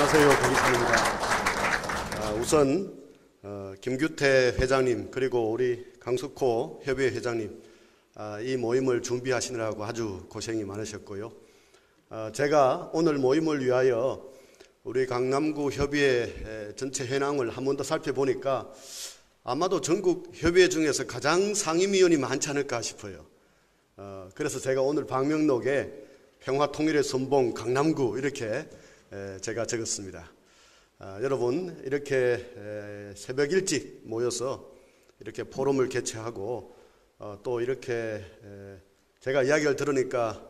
안녕하세요. 고기찬입니다. 우선 김규태 회장님 그리고 우리 강석호 협의회 회장님 이 모임을 준비하시느라고 아주 고생이 많으셨고요. 제가 오늘 모임을 위하여 우리 강남구 협의회 전체 현황을 한 번 더 살펴보니까 아마도 전국 협의회 중에서 가장 상임위원이 많지 않을까 싶어요. 그래서 제가 오늘 방명록에 평화통일의 선봉 강남구 이렇게 제가 적었습니다. 여러분 이렇게 새벽 일찍 모여서 이렇게 포럼을 개최하고 또 이렇게 제가 이야기를 들으니까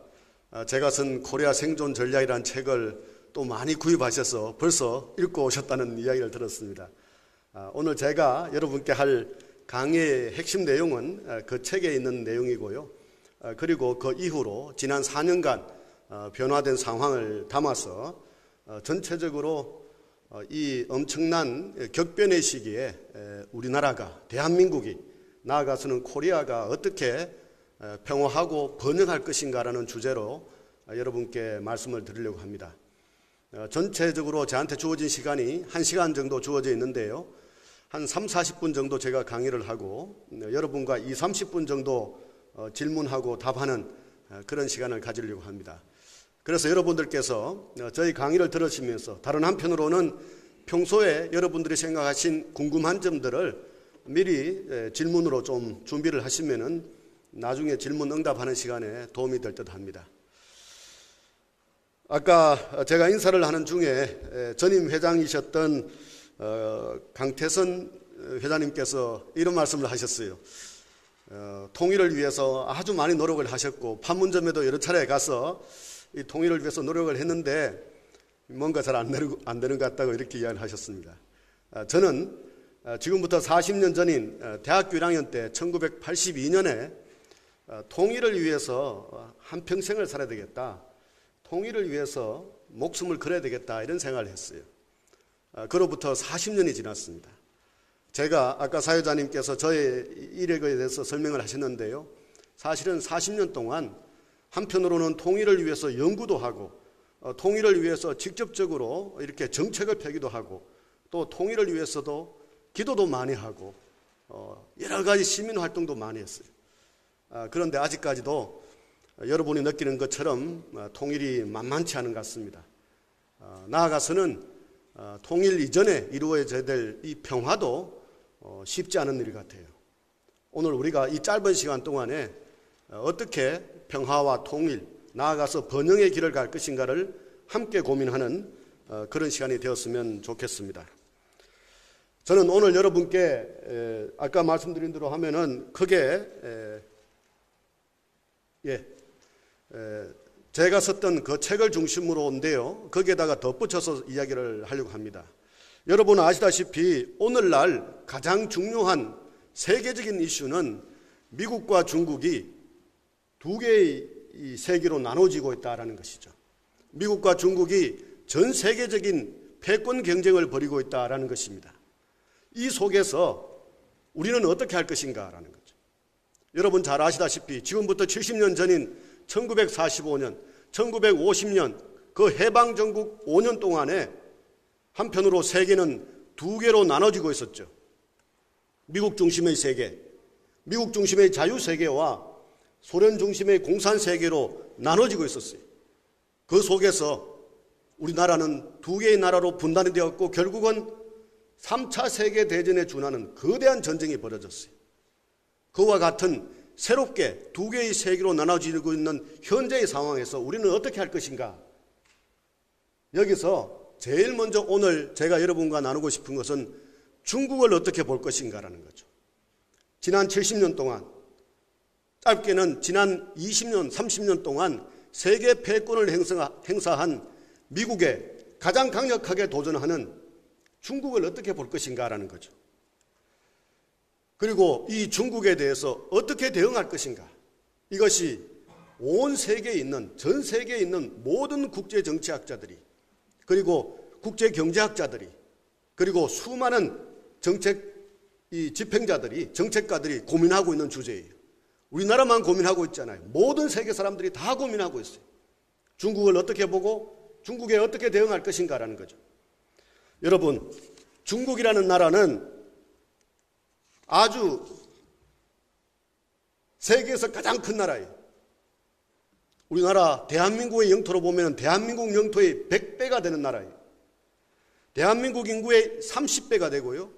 제가 쓴 코리아 생존 전략이라는 책을 또 많이 구입하셔서 벌써 읽고 오셨다는 이야기를 들었습니다. 오늘 제가 여러분께 할 강의의 핵심 내용은 그 책에 있는 내용이고요. 그리고 그 이후로 지난 4년간 변화된 상황을 담아서 전체적으로 이 엄청난 격변의 시기에 우리나라가, 대한민국이, 나아가서는 코리아가 어떻게 평화하고 번영할 것인가라는 주제로 여러분께 말씀을 드리려고 합니다. 전체적으로 저한테 주어진 시간이 1시간 정도 주어져 있는데요. 한 30-40분 정도 제가 강의를 하고 여러분과 20-30분 정도 질문하고 답하는 그런 시간을 가지려고 합니다. 그래서 여러분들께서 저희 강의를 들으시면서 다른 한편으로는 평소에 여러분들이 생각하신 궁금한 점들을 미리 질문으로 좀 준비를 하시면은 나중에 질문 응답하는 시간에 도움이 될 듯 합니다. 아까 제가 인사를 하는 중에 전임 회장이셨던 강태선 회장님께서 이런 말씀을 하셨어요. 통일을 위해서 아주 많이 노력을 하셨고 판문점에도 여러 차례 가서 이 통일을 위해서 노력을 했는데 뭔가 잘 안 되는 것 같다고 이렇게 이야기를 하셨습니다. 저는 지금부터 40년 전인 대학교 1학년 때 1982년에 통일을 위해서 한평생을 살아야 되겠다. 통일을 위해서 목숨을 걸어야 되겠다 이런 생각을 했어요. 그로부터 40년이 지났습니다. 제가 아까 사회자님께서 저의 이력에 대해서 설명을 하셨는데요. 사실은 40년 동안 한편으로는 통일을 위해서 연구도 하고 통일을 위해서 직접적으로 이렇게 정책을 펴기도 하고 또 통일을 위해서도 기도도 많이 하고 여러 가지 시민활동도 많이 했어요. 그런데 아직까지도 여러분이 느끼는 것처럼 통일이 만만치 않은 것 같습니다. 나아가서는 통일 이전에 이루어져야 될 이 평화도 쉽지 않은 일 같아요. 오늘 우리가 이 짧은 시간 동안에 어떻게 평화와 통일, 나아가서 번영의 길을 갈 것인가를 함께 고민하는 그런 시간이 되었으면 좋겠습니다. 저는 오늘 여러분께 아까 말씀드린 대로 하면은 크게 제가 썼던 그 책을 중심으로인데요. 거기에다가 덧붙여서 이야기를 하려고 합니다. 여러분은 아시다시피 오늘날 가장 중요한 세계적인 이슈는 미국과 중국이 두 개의 이 세계로 나눠지고 있다는 것이죠. 미국과 중국이 전 세계적인 패권 경쟁을 벌이고 있다는 것입니다. 이 속에서 우리는 어떻게 할 것인가라는 거죠. 여러분 잘 아시다시피 지금부터 70년 전인 1945년, 1950년 그 해방전국 5년 동안에 한편으로 세계는 두 개로 나눠지고 있었죠. 미국 중심의 세계, 미국 중심의 자유세계와 소련 중심의 공산세계로 나눠지고 있었어요. 그 속에서 우리나라는 두 개의 나라로 분단이 되었고 결국은 3차 세계대전에 준하는 거대한 전쟁이 벌어졌어요. 그와 같은 새롭게 두 개의 세계로 나눠지고 있는 현재의 상황에서 우리는 어떻게 할 것인가? 여기서 제일 먼저 오늘 제가 여러분과 나누고 싶은 것은 중국을 어떻게 볼 것인가라는 거죠. 지난 70년 동안, 짧게는 지난 20년, 30년 동안 세계 패권을 행사한 미국에 가장 강력하게 도전하는 중국을 어떻게 볼 것인가라는 거죠. 그리고 이 중국에 대해서 어떻게 대응할 것인가? 이것이 온 세계에 있는, 전 세계에 있는 모든 국제 정치학자들이 그리고 국제 경제학자들이 그리고 수많은 집행자들이, 정책가들이 고민하고 있는 주제예요. 우리나라만 고민하고 있잖아요. 모든 세계 사람들이 다 고민하고 있어요. 중국을 어떻게 보고 중국에 어떻게 대응할 것인가라는 거죠. 여러분, 중국이라는 나라는 아주 세계에서 가장 큰 나라예요. 우리나라 대한민국의 영토로 보면 대한민국 영토의 100배가 되는 나라예요. 대한민국 인구의 30배가 되고요.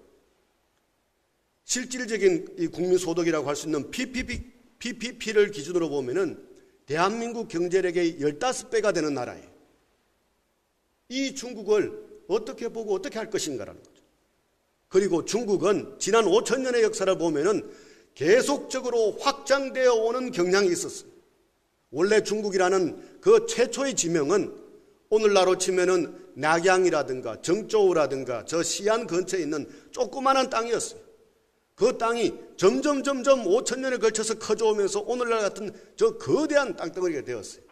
실질적인 이 국민소득이라고 할 수 있는 PPP를 기준으로 보면은 대한민국 경제력의 15배가 되는 나라예요. 이 중국을 어떻게 보고 어떻게 할 것인가라는 거죠. 그리고 중국은 지난 5,000년의 역사를 보면은 계속적으로 확장되어 오는 경향이 있었어요. 원래 중국이라는 그 최초의 지명은 오늘날로 치면은 낙양이라든가 정조우라든가 저 시안 근처에 있는 조그마한 땅이었어요. 그 땅이 점점 5,000년에 걸쳐서 커져오면서 오늘날 같은 저 거대한 땅덩어리가 되었어요.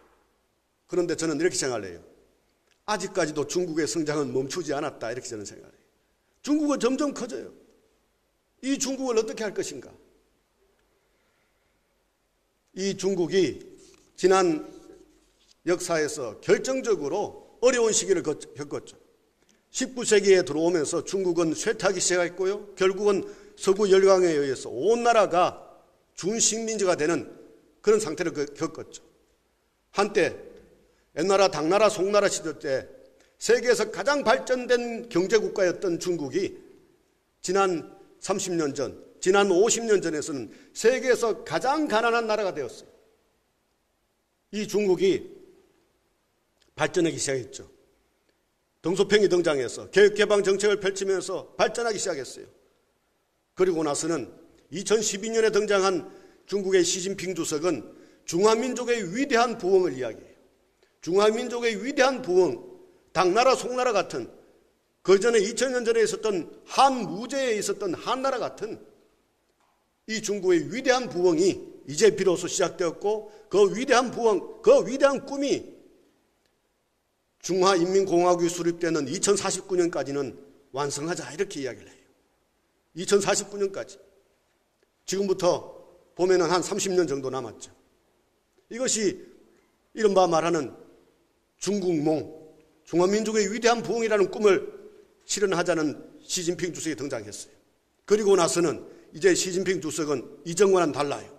그런데 저는 이렇게 생각을 해요. 아직까지도 중국의 성장은 멈추지 않았다, 이렇게 저는 생각을 해요. 중국은 점점 커져요. 이 중국을 어떻게 할 것인가? 이 중국이 지난 역사에서 결정적으로 어려운 시기를 겪었죠. 19세기에 들어오면서 중국은 쇠퇴하기 시작했고요. 결국은 서구 열강에 의해서 온 나라가 준식민지가 되는 그런 상태를 겪었죠. 한때 옛나라 당나라 송나라 시절 때 세계에서 가장 발전된 경제국가였던 중국이 지난 30년 전, 지난 50년 전에서는 세계에서 가장 가난한 나라가 되었어요. 이 중국이 발전하기 시작했죠. 덩소평이 등장해서 개혁개방 정책을 펼치면서 발전하기 시작했어요. 그리고 나서는 2012년에 등장한 중국의 시진핑 주석은 중화민족의 위대한 부흥을 이야기해요. 중화민족의 위대한 부흥, 당나라 송나라 같은 그 전에 2000년 전에 있었던 한무제에 있었던 한나라 같은 이 중국의 위대한 부흥이 이제 비로소 시작되었고, 그 위대한 부흥, 그 위대한 꿈이 중화인민공화국이 수립되는 2049년까지는 완성하자, 이렇게 이야기를 해요. 2049년까지. 지금부터 보면은 한 30년 정도 남았죠. 이것이 이른바 말하는 중국몽, 중화민족의 위대한 부흥이라는 꿈을 실현하자는 시진핑 주석이 등장했어요. 그리고 나서는 이제 시진핑 주석은 이전과는 달라요.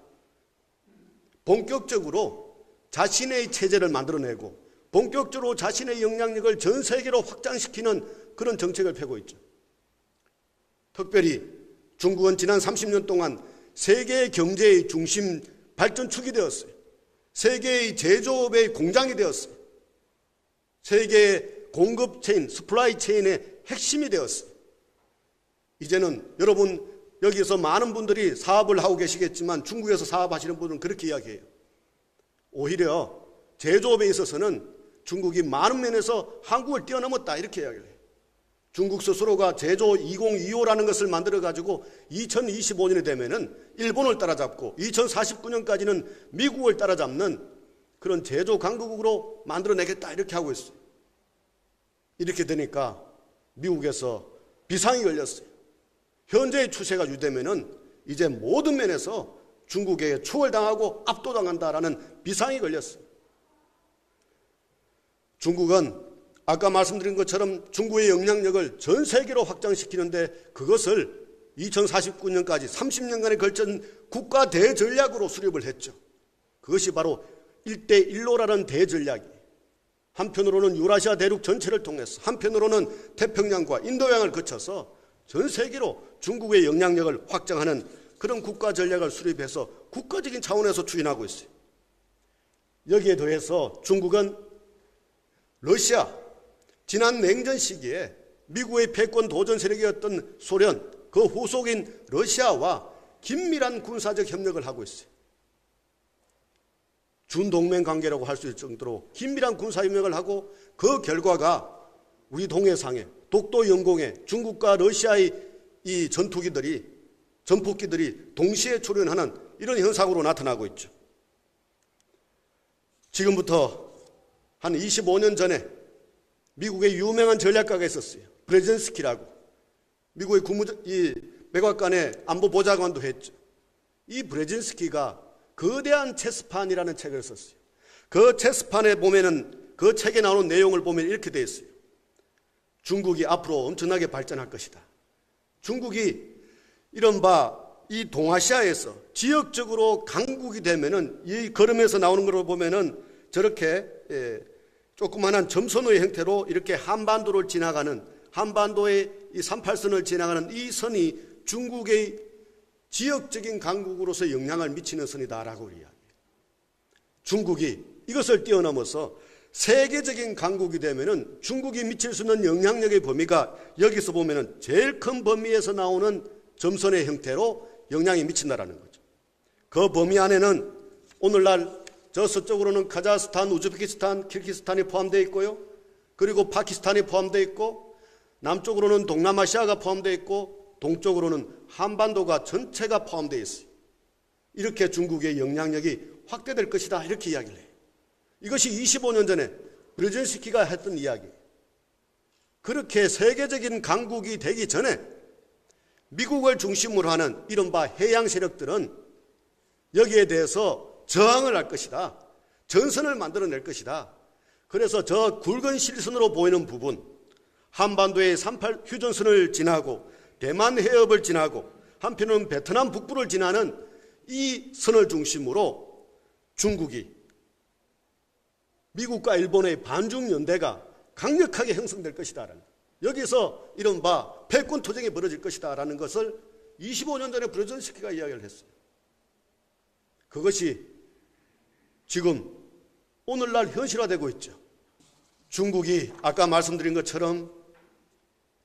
본격적으로 자신의 체제를 만들어내고 본격적으로 자신의 영향력을 전 세계로 확장시키는 그런 정책을 펴고 있죠. 특별히 중국은 지난 30년 동안 세계의 경제의 중심 발전축이 되었어요. 세계의 제조업의 공장이 되었어요. 세계의 공급 체인, 스플라이 체인의 핵심이 되었어요. 이제는 여러분 여기서 많은 분들이 사업을 하고 계시겠지만 중국에서 사업하시는 분들은 그렇게 이야기해요. 오히려 제조업에 있어서는 중국이 많은 면에서 한국을 뛰어넘었다, 이렇게 이야기를 해요. 중국 스스로가 제조 2025라는 것을 만들어가지고 2025년이 되면은 일본을 따라잡고 2049년까지는 미국을 따라잡는 그런 제조 강국으로 만들어내겠다, 이렇게 하고 있어요. 이렇게 되니까 미국에서 비상이 걸렸어요. 현재의 추세가 유지되면은 이제 모든 면에서 중국에게 추월당하고 압도당한다라는 비상이 걸렸어요. 중국은 아까 말씀드린 것처럼 중국의 영향력을 전 세계로 확장시키는데 그것을 2049년까지 30년간에 걸친 국가 대전략으로 수립을 했죠. 그것이 바로 1대1로라는 대전략이에요. 한편으로는 유라시아 대륙 전체를 통해서, 한편으로는 태평양과 인도양을 거쳐서 전 세계로 중국의 영향력을 확장하는 그런 국가 전략을 수립해서 국가적인 차원에서 추진하고 있어요. 여기에 더해서 중국은 러시아, 지난 냉전 시기에 미국의 패권 도전 세력이었던 소련, 그 후속인 러시아와 긴밀한 군사적 협력을 하고 있어요. 준동맹 관계라고 할 수 있을 정도로 긴밀한 군사협력을 하고 그 결과가 우리 동해상에 독도 영공에 중국과 러시아의 이 전폭기들이 동시에 출현하는 이런 현상으로 나타나고 있죠. 지금부터 한 25년 전에 미국의 유명한 전략가가 있었어요. 브레진스키라고. 미국의 백악관의 안보보좌관도 했죠. 이 브레진스키가 거대한 체스판이라는 책을 썼어요. 그 체스판에 보면은 그 책에 나오는 내용을 보면 이렇게 되어 있어요. 중국이 앞으로 엄청나게 발전할 것이다. 중국이 이른바 이 동아시아에서 지역적으로 강국이 되면은 이 걸음에서 나오는 걸 보면은 저렇게 조그만한 점선의 형태로 이렇게 한반도를 지나가는, 한반도의 이 38선을 지나가는 이 선이 중국의 지역적인 강국으로서 영향을 미치는 선이다라고 이야기해요. 중국이 이것을 뛰어넘어서 세계적인 강국이 되면은 중국이 미칠 수 있는 영향력의 범위가 여기서 보면은 제일 큰 범위에서 나오는 점선의 형태로 영향이 미친다라는 거죠. 그 범위 안에는 오늘날 저 서쪽으로는 카자흐스탄, 우즈베키스탄, 키르기스탄이 포함되어 있고요. 그리고 파키스탄이 포함되어 있고, 남쪽으로는 동남아시아가 포함되어 있고, 동쪽으로는 한반도가 전체가 포함되어 있어요. 이렇게 중국의 영향력이 확대될 것이다, 이렇게 이야기를 해요. 이것이 25년 전에 브레진스키가 했던 이야기예요. 그렇게 세계적인 강국이 되기 전에 미국을 중심으로 하는 이른바 해양 세력들은 여기에 대해서 저항을 할 것이다. 전선을 만들어낼 것이다. 그래서 저 굵은 실선으로 보이는 부분, 한반도의 38 휴전선을 지나고 대만 해협을 지나고 한편은 베트남 북부를 지나는 이 선을 중심으로 중국이 미국과 일본의 반중 연대가 강력하게 형성될 것이다. 여기서 이른바 패권 투쟁이 벌어질 것이다 라는 것을 25년 전에 브레진스키가 이야기를 했어요. 그것이 지금 오늘날 현실화되고 있죠. 중국이 아까 말씀드린 것처럼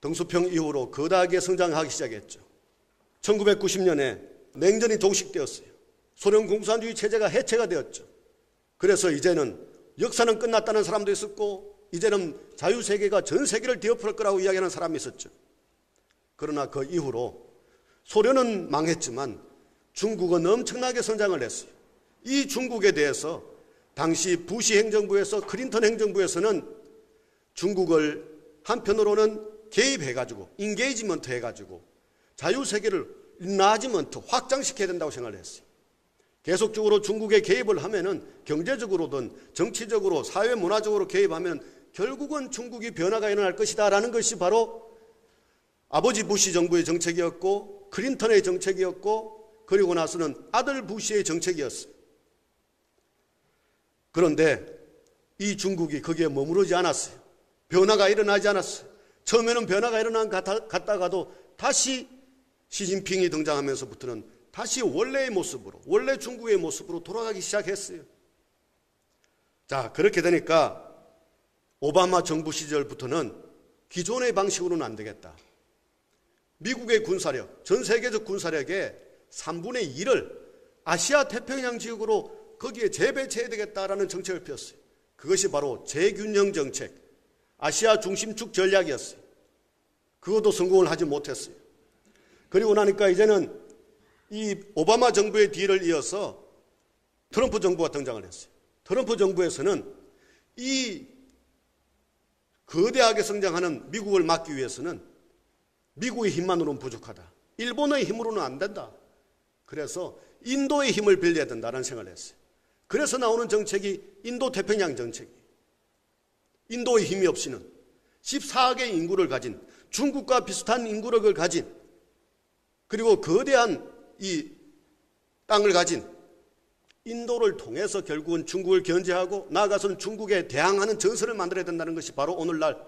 덩수평 이후로 거대하게 성장하기 시작했죠. 1990년에 냉전이 종식되었어요. 소련 공산주의 체제가 해체가 되었죠. 그래서 이제는 역사는 끝났다는 사람도 있었고, 이제는 자유세계가 전 세계를 뒤엎을 거라고 이야기하는 사람이 있었죠. 그러나 그 이후로 소련은 망했지만 중국은 엄청나게 성장을 했어요. 이 중국에 대해서 당시 부시 행정부에서, 클린턴 행정부에서는 중국을 한편으로는 개입해가지고, 인게이지먼트 해가지고 자유세계를 인라지먼트, 확장시켜야 된다고 생각을 했어요. 계속적으로 중국에 개입을 하면은 경제적으로든 정치적으로, 사회 문화적으로 개입하면 결국은 중국이 변화가 일어날 것이다 라는 것이 바로 아버지 부시 정부의 정책이었고, 클린턴의 정책이었고, 그리고 나서는 아들 부시의 정책이었어요. 그런데 이 중국이 거기에 머무르지 않았어요. 변화가 일어나지 않았어요. 처음에는 변화가 일어난 것 같다가도 다시 시진핑이 등장하면서부터는 다시 원래의 모습으로, 원래 중국의 모습으로 돌아가기 시작했어요. 자, 그렇게 되니까 오바마 정부 시절부터는 기존의 방식으로는 안 되겠다. 미국의 군사력, 전 세계적 군사력의 3분의 1을 아시아 태평양 지역으로 거기에 재배치해야 되겠다라는 정책을 폈어요. 그것이 바로 재균형 정책, 아시아 중심축 전략이었어요. 그것도 성공을 하지 못했어요. 그리고 나니까 이제는 이 오바마 정부의 뒤를 이어서 트럼프 정부가 등장을 했어요. 트럼프 정부에서는 이 거대하게 성장하는 미국을 막기 위해서는 미국의 힘만으로는 부족하다. 일본의 힘으로는 안 된다. 그래서 인도의 힘을 빌려야 된다는 생각을 했어요. 그래서 나오는 정책이 인도 태평양 정책이에요. 인도의 힘이 없이는 14억의 인구를 가진, 중국과 비슷한 인구력을 가진, 그리고 거대한 이 땅을 가진 인도를 통해서 결국은 중국을 견제하고 나아가서는 중국에 대항하는 전선을 만들어야 된다는 것이 바로 오늘날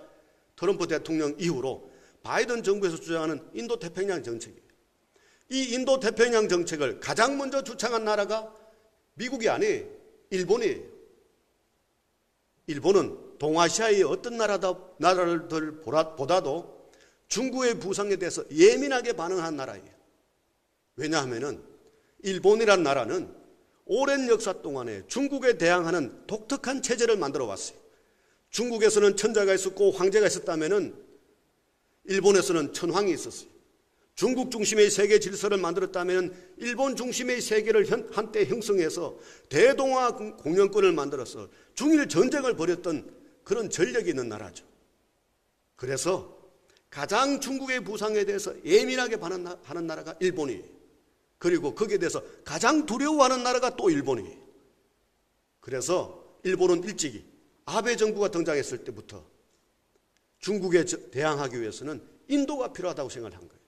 트럼프 대통령 이후로 바이든 정부에서 주장하는 인도 태평양 정책이에요. 이 인도 태평양 정책을 가장 먼저 주창한 나라가 미국이 아니에요. 일본이에요. 일본은 동아시아의 어떤 나라들보다도 중국의 부상에 대해서 예민하게 반응한 나라예요. 왜냐하면 일본이란 나라는 오랜 역사 동안에 중국에 대항하는 독특한 체제를 만들어 왔어요. 중국에서는 천자가 있었고 황제가 있었다면 일본에서는 천황이 있었어요. 중국 중심의 세계 질서를 만들었다면 일본 중심의 세계를 한때 형성해서 대동아 공영권을 만들어서 중일 전쟁을 벌였던 그런 전력이 있는 나라죠. 그래서 가장 중국의 부상에 대해서 예민하게 반응하는 나라가 일본이에요. 그리고 거기에 대해서 가장 두려워하는 나라가 또 일본이에요. 그래서 일본은 일찍이 아베 정부가 등장했을 때부터 중국에 대항하기 위해서는 인도가 필요하다고 생각을 한 거예요.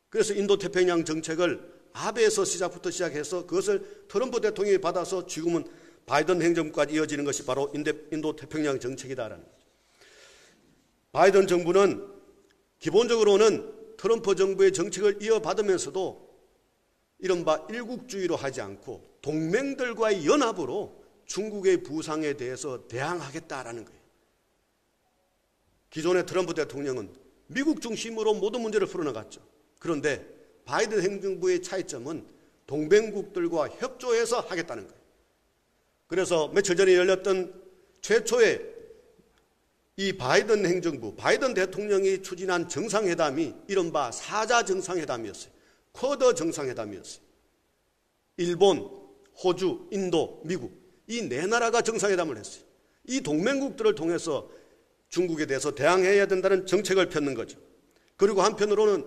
그래서 인도태평양 정책을 아베에서 시작해서 그것을 트럼프 대통령이 받아서 지금은 바이든 행정부까지 이어지는 것이 바로 인도태평양 정책이다라는 거죠. 바이든 정부는 기본적으로는 트럼프 정부의 정책을 이어받으면서도 이른바 일국주의로 하지 않고 동맹들과의 연합으로 중국의 부상에 대해서 대항하겠다라는 거예요. 기존의 트럼프 대통령은 미국 중심으로 모든 문제를 풀어나갔죠. 그런데 바이든 행정부의 차이점은 동맹국들과 협조해서 하겠다는 거예요. 그래서 며칠 전에 열렸던 최초의 이 바이든 행정부, 바이든 대통령이 추진한 정상회담이 이른바 4자 정상회담이었어요. 쿼드 정상회담이었어요. 일본, 호주, 인도, 미국 이 네 나라가 정상회담을 했어요. 이 동맹국들을 통해서 중국에 대해서 대항해야 된다는 정책을 펴는 거죠. 그리고 한편으로는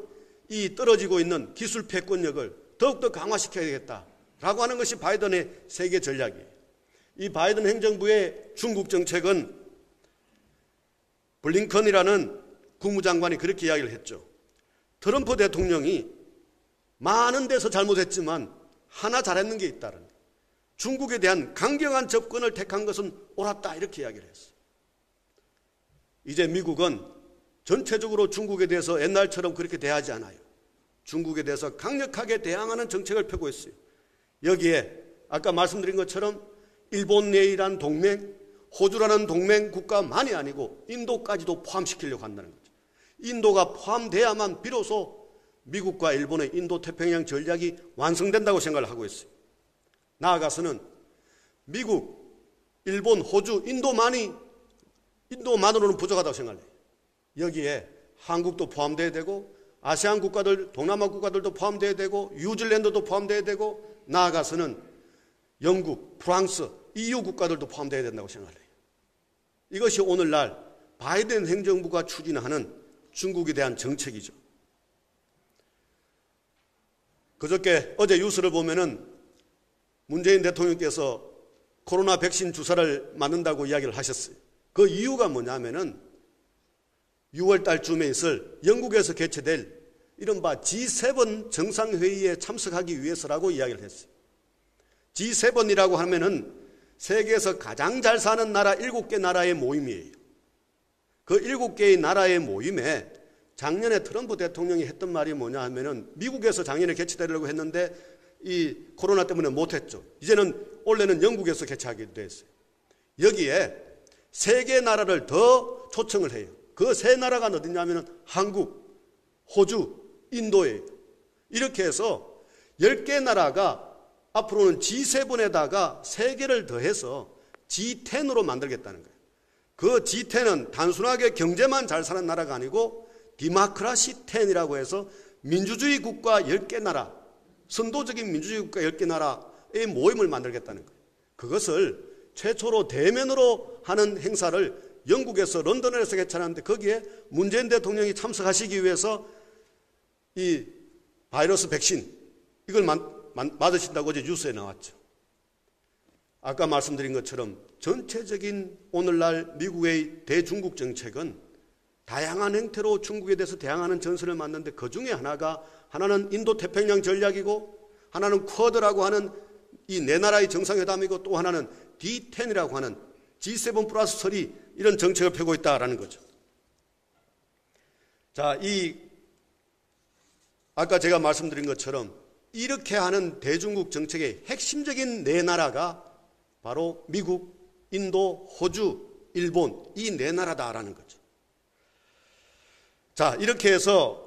이 떨어지고 있는 기술 패권력을 더욱더 강화시켜야 되겠다라고 하는 것이 바이든의 세계 전략이에요. 이 바이든 행정부의 중국 정책은 블링컨이라는 국무장관이 그렇게 이야기를 했죠. 트럼프 대통령이 많은 데서 잘못했지만 하나 잘했는 게 있다는 거예요. 중국에 대한 강경한 접근을 택한 것은 옳았다 이렇게 이야기를 했어요. 이제 미국은 전체적으로 중국에 대해서 옛날처럼 그렇게 대하지 않아요. 중국에 대해서 강력하게 대항하는 정책을 펴고 있어요. 여기에 아까 말씀드린 것처럼 일본 내이란 동맹, 호주라는 동맹 국가만이 아니고 인도까지도 포함시키려고 한다는 거죠. 인도가 포함돼야만 비로소 미국과 일본의 인도태평양 전략이 완성된다고 생각을 하고 있어요. 나아가서는 미국, 일본, 호주, 인도만으로는 부족하다고 생각해요. 여기에 한국도 포함돼야 되고 아세안 국가들, 동남아 국가들도 포함돼야 되고 뉴질랜드도 포함돼야 되고 나아가서는 영국, 프랑스, EU 국가들도 포함돼야 된다고 생각해요. 이것이 오늘날 바이든 행정부가 추진하는 중국에 대한 정책이죠. 그저께 어제 뉴스를 보면은 문재인 대통령께서 코로나 백신 주사를 맞는다고 이야기를 하셨어요. 그 이유가 뭐냐면은 6월 달쯤에 있을 영국에서 개최될 이른바 G7 정상회의에 참석하기 위해서라고 이야기를 했어요. G7이라고 하면은 세계에서 가장 잘 사는 나라 7개 나라의 모임이에요. 그 7개의 나라의 모임에 작년에 트럼프 대통령이 했던 말이 뭐냐 하면은 미국에서 작년에 개최되려고 했는데 이 코로나 때문에 못했죠. 이제는 원래는 영국에서 개최하게 됐어요. 여기에 3개 나라를 더 초청을 해요. 그 3 나라가 어디냐면은 한국, 호주, 인도예요. 이렇게 해서 10개 나라가 앞으로는 G7에다가 3개를 더해서 G10으로 만들겠다는 거예요. 그 G10은 단순하게 경제만 잘 사는 나라가 아니고 디마크라시 10이라고 해서 민주주의 국가 10개 나라, 선도적인 민주주의 국가 10개 나라의 모임을 만들겠다는 거예요. 그것을 최초로 대면으로 하는 행사를 영국에서 런던에서 개최하는데 거기에 문재인 대통령이 참석하시기 위해서 이 바이러스 백신 이걸 맞으신다고 어제 뉴스에 나왔죠. 아까 말씀드린 것처럼 전체적인 오늘날 미국의 대중국 정책은 다양한 형태로 중국에 대해서 대항하는 전선을 만드는데 그 중에 하나는 인도태평양 전략이고 하나는 쿼드라고 하는 이 4나라의 정상회담이고 또 하나는 D10이라고 하는 G7 플러스 3 이런 정책을 펴고 있다라는 거죠. 자, 아까 제가 말씀드린 것처럼 이렇게 하는 대중국 정책의 핵심적인 4나라가 바로 미국, 인도, 호주, 일본 이 4나라다라는 거죠. 자, 이렇게 해서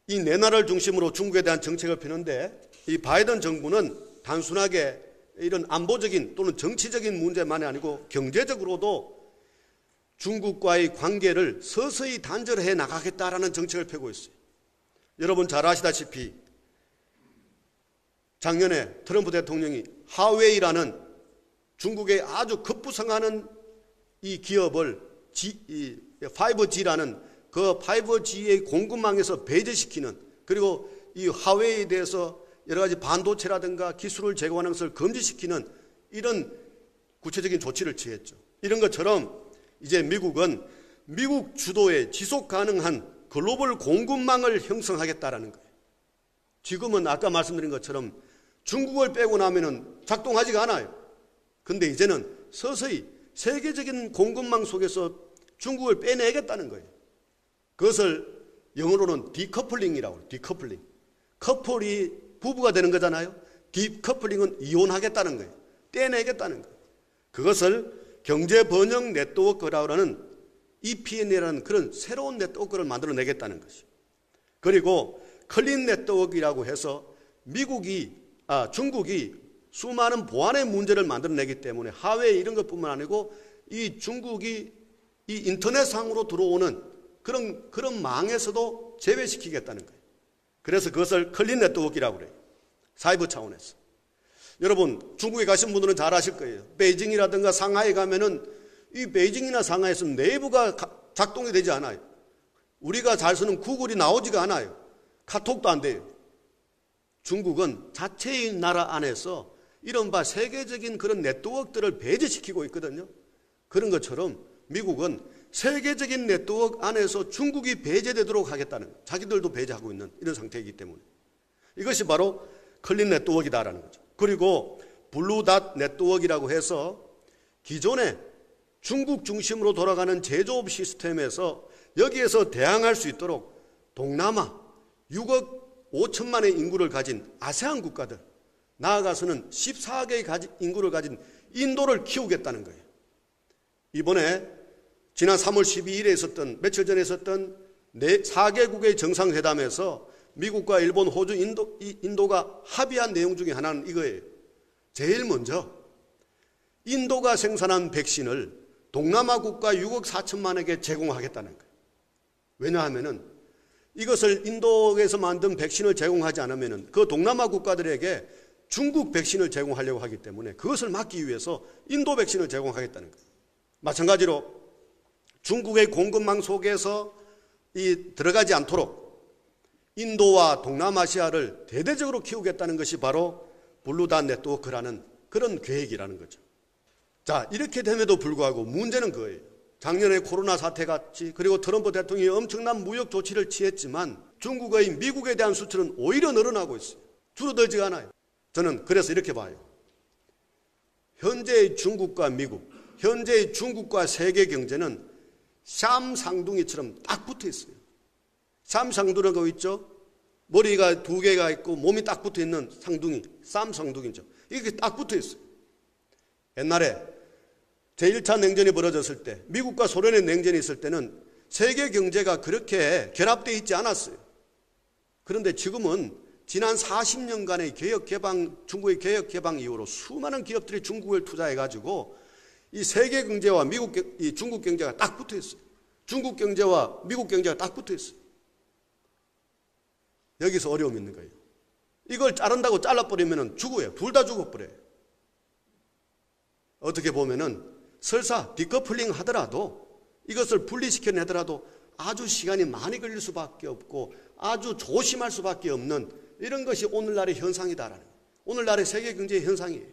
이 4나라를 중심으로 중국에 대한 정책을 펴는데 이 바이든 정부는 단순하게 이런 안보적인 또는 정치적인 문제만이 아니고 경제적으로도 중국과의 관계를 서서히 단절해 나가겠다라는 정책을 펴고 있어요. 여러분 잘 아시다시피 작년에 트럼프 대통령이 하웨이라는 중국에 아주 급부상하는 이 기업을 5G라는 그 5G의 공급망에서 배제시키는 그리고 이 하웨이에 대해서 여러 가지 반도체라든가 기술을 제공하는 것을 금지시키는 이런 구체적인 조치를 취했죠. 이런 것처럼 이제 미국은 미국 주도의 지속 가능한 글로벌 공급망을 형성하겠다라는 거예요. 지금은 아까 말씀드린 것처럼 중국을 빼고 나면은 작동하지가 않아요. 근데 이제는 서서히 세계적인 공급망 속에서 중국을 빼내겠다는 거예요. 그것을 영어로는 디커플링이라고 해요. 디커플링. 커플이 부부가 되는 거잖아요. 디커플링은 이혼하겠다는 거예요. 떼내겠다는 거예요. 그것을 경제번영 네트워크라고 하는 EPN이라는 그런 새로운 네트워크를 만들어내겠다는 것이죠. 그리고 클린 네트워크라고 해서 중국이 수많은 보안의 문제를 만들어내기 때문에 하웨이 이런 것뿐만 아니고 이 중국이 이 인터넷상으로 들어오는 그런 망에서도 제외시키겠다는 거예요. 그래서 그것을 클린 네트워크라고 그래요. 사이버 차원에서. 여러분 중국에 가신 분들은 잘 아실 거예요. 베이징이라든가 상하이 가면은 이 베이징이나 상하이에서는 내부가 작동이 되지 않아요. 우리가 잘 쓰는 구글이 나오지가 않아요. 카톡도 안 돼요. 중국은 자체의 나라 안에서 이른바 세계적인 그런 네트워크들을 배제시키고 있거든요. 그런 것처럼 미국은 세계적인 네트워크 안에서 중국이 배제되도록 하겠다는, 자기들도 배제하고 있는 이런 상태이기 때문에 이것이 바로 클린 네트워크이다라는 거죠. 그리고 블루닷 네트워크라고 해서 기존에 중국 중심으로 돌아가는 제조업 시스템에서 여기에서 대항할 수 있도록 동남아 6억 5천만의 인구를 가진 아세안 국가들, 나아가서는 14개의 인구를 가진 인도를 키우겠다는 거예요. 이번에 지난 3월 12일에 있었던, 며칠 전에 있었던 4개국의 정상회담에서 미국과 일본, 호주, 인도가 합의한 내용 중에 하나는 이거예요. 제일 먼저 인도가 생산한 백신을 동남아 국가 6억 4천만에게 제공하겠다는 거예요. 왜냐하면은 이것을 인도에서 만든 백신을 제공하지 않으면은 그 동남아 국가들에게 중국 백신을 제공하려고 하기 때문에 그것을 막기 위해서 인도 백신을 제공하겠다는 거예요. 마찬가지로 중국의 공급망 속에서 들어가지 않도록 인도와 동남아시아를 대대적으로 키우겠다는 것이 바로 블루닷 네트워크라는 그런 계획이라는 거죠. 자, 이렇게 됨에도 불구하고 문제는 그거예요. 작년에 코로나 사태 같이, 그리고 트럼프 대통령이 엄청난 무역 조치를 취했지만 중국의 미국에 대한 수출은 오히려 늘어나고 있어요. 줄어들지가 않아요. 저는 그래서 이렇게 봐요. 현재의 중국과 미국, 현재의 중국과 세계 경제는 샴 쌍둥이처럼 딱 붙어 있어요. 샴 쌍둥이라고 있죠? 머리가 2개가 있고 몸이 딱 붙어 있는 쌍둥이, 샴 쌍둥이죠. 이게 딱 붙어 있어요. 옛날에 제1차 냉전이 벌어졌을 때, 미국과 소련의 냉전이 있을 때는 세계 경제가 그렇게 결합되어 있지 않았어요. 그런데 지금은 지난 40년간의 중국의 개혁 개방 이후로 수많은 기업들이 중국을 투자해가지고 이 세계 경제와 이 중국 경제가 딱 붙어 있어요. 중국 경제와 미국 경제가 딱 붙어 있어요. 여기서 어려움이 있는 거예요. 이걸 자른다고 잘라버리면 죽어요. 둘 다 죽어버려요. 어떻게 보면은 설사 디커플링 하더라도 이것을 분리시켜내더라도 아주 시간이 많이 걸릴 수밖에 없고 아주 조심할 수밖에 없는 이런 것이 오늘날의 현상이다라는 거예요. 오늘날의 세계 경제의 현상이에요.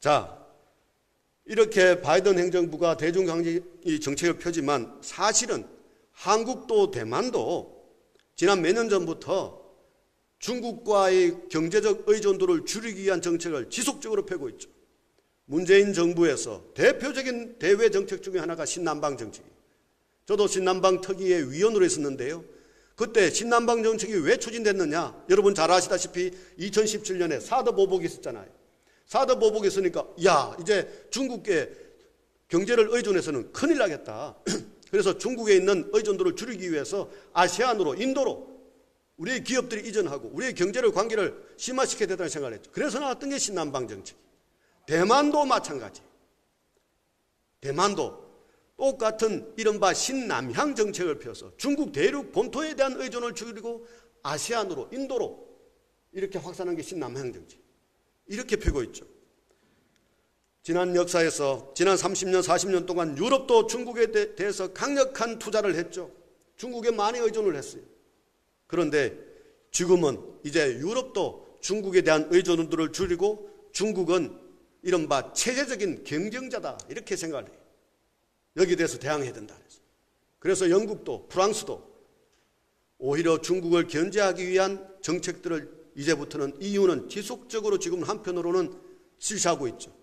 자, 이렇게 바이든 행정부가 대중경제 정책을 펴지만 사실은 한국도 대만도 지난 몇 년 전부터 중국과의 경제적 의존도를 줄이기 위한 정책을 지속적으로 펴고 있죠. 문재인 정부에서 대표적인 대외 정책 중에 하나가 신남방 정책이에요. 저도 신남방 특위의 위원으로 있었는데요. 그때 신남방 정책이 왜 추진됐느냐? 여러분 잘 아시다시피 2017년에 사드 보복이 있었잖아요. 사드 보복이 있으니까 이제 중국의 경제를 의존해서는 큰일 나겠다. 그래서 중국에 있는 의존도를 줄이기 위해서 아세안으로, 인도로 우리의 기업들이 이전하고 우리의 관계를 심화시켜야 된다는 생각을 했죠. 그래서 나왔던 게 신남방 정책. 대만도 마찬가지. 대만도 똑같은 이른바 신남향 정책을 펴서 중국 대륙 본토에 대한 의존을 줄이고 아세안으로, 인도로 이렇게 확산한 게 신남향 정책. 이렇게 펴고 있죠. 지난 역사에서 지난 30년, 40년 동안 유럽도 중국에 대해서 강력한 투자를 했죠. 중국에 많이 의존을 했어요. 그런데 지금은 이제 유럽도 중국에 대한 의존도를 줄이고 중국은 이른바 체제적인 경쟁자다 이렇게 생각을 해요. 여기에 대해서 대항해야 된다. 그래서 영국도 프랑스도 오히려 중국을 견제하기 위한 정책들을 이제부터는 EU는 지속적으로 지금 한편으로는 실시하고 있죠.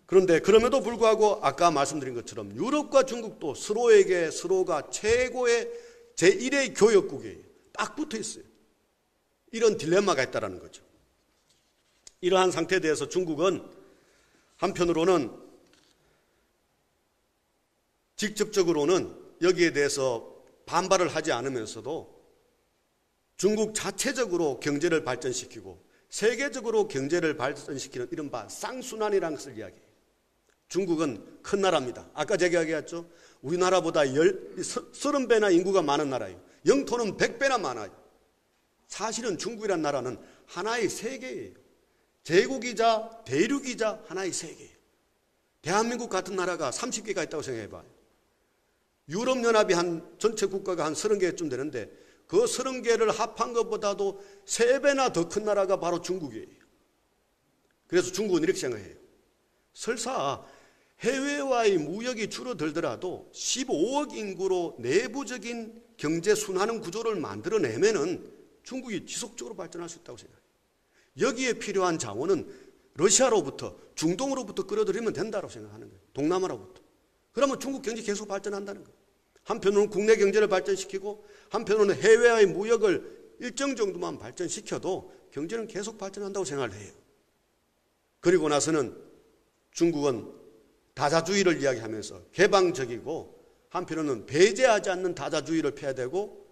그런데 그럼에도 불구하고 아까 말씀드린 것처럼 유럽과 중국도 서로에게 서로가 최고의 제1의 교역국이에요. 딱 붙어 있어요. 이런 딜레마가 있다는 거죠. 이러한 상태에 대해서 중국은 한편으로는 직접적으로는 여기에 대해서 반발을 하지 않으면서도 중국 자체적으로 경제를 발전시키고 세계적으로 경제를 발전시키는 이른바 쌍순환이라는 것을 이야기해요. 중국은 큰 나라입니다. 아까 제가 이야기했죠. 우리나라보다 30배나 인구가 많은 나라예요. 영토는 100배나 많아요. 사실은 중국이라는 나라는 하나의 세계예요. 제국이자 대륙이자 하나의 세계예요. 대한민국 같은 나라가 30개가 있다고 생각해봐요. 유럽연합이 전체 국가가 한 30개쯤 되는데 그 30개를 합한 것보다도 3배나 더 큰 나라가 바로 중국이에요. 그래서 중국은 이렇게 생각해요. 설사 해외와의 무역이 줄어들더라도 15억 인구로 내부적인 경제 순환 구조를 만들어내면은 중국이 지속적으로 발전할 수 있다고 생각해요. 여기에 필요한 자원은 러시아로부터 중동으로부터 끌어들이면 된다고 생각하는 거예요. 동남아로부터. 그러면 중국 경제 계속 발전한다는 거예요. 한편으로는 국내 경제를 발전시키고 한편으로는 해외와의 무역을 일정 정도만 발전시켜도 경제는 계속 발전한다고 생각을 해요. 그리고 나서는 중국은 다자주의를 이야기하면서 개방적이고 한편으로는 배제하지 않는 다자주의를 펴야 되고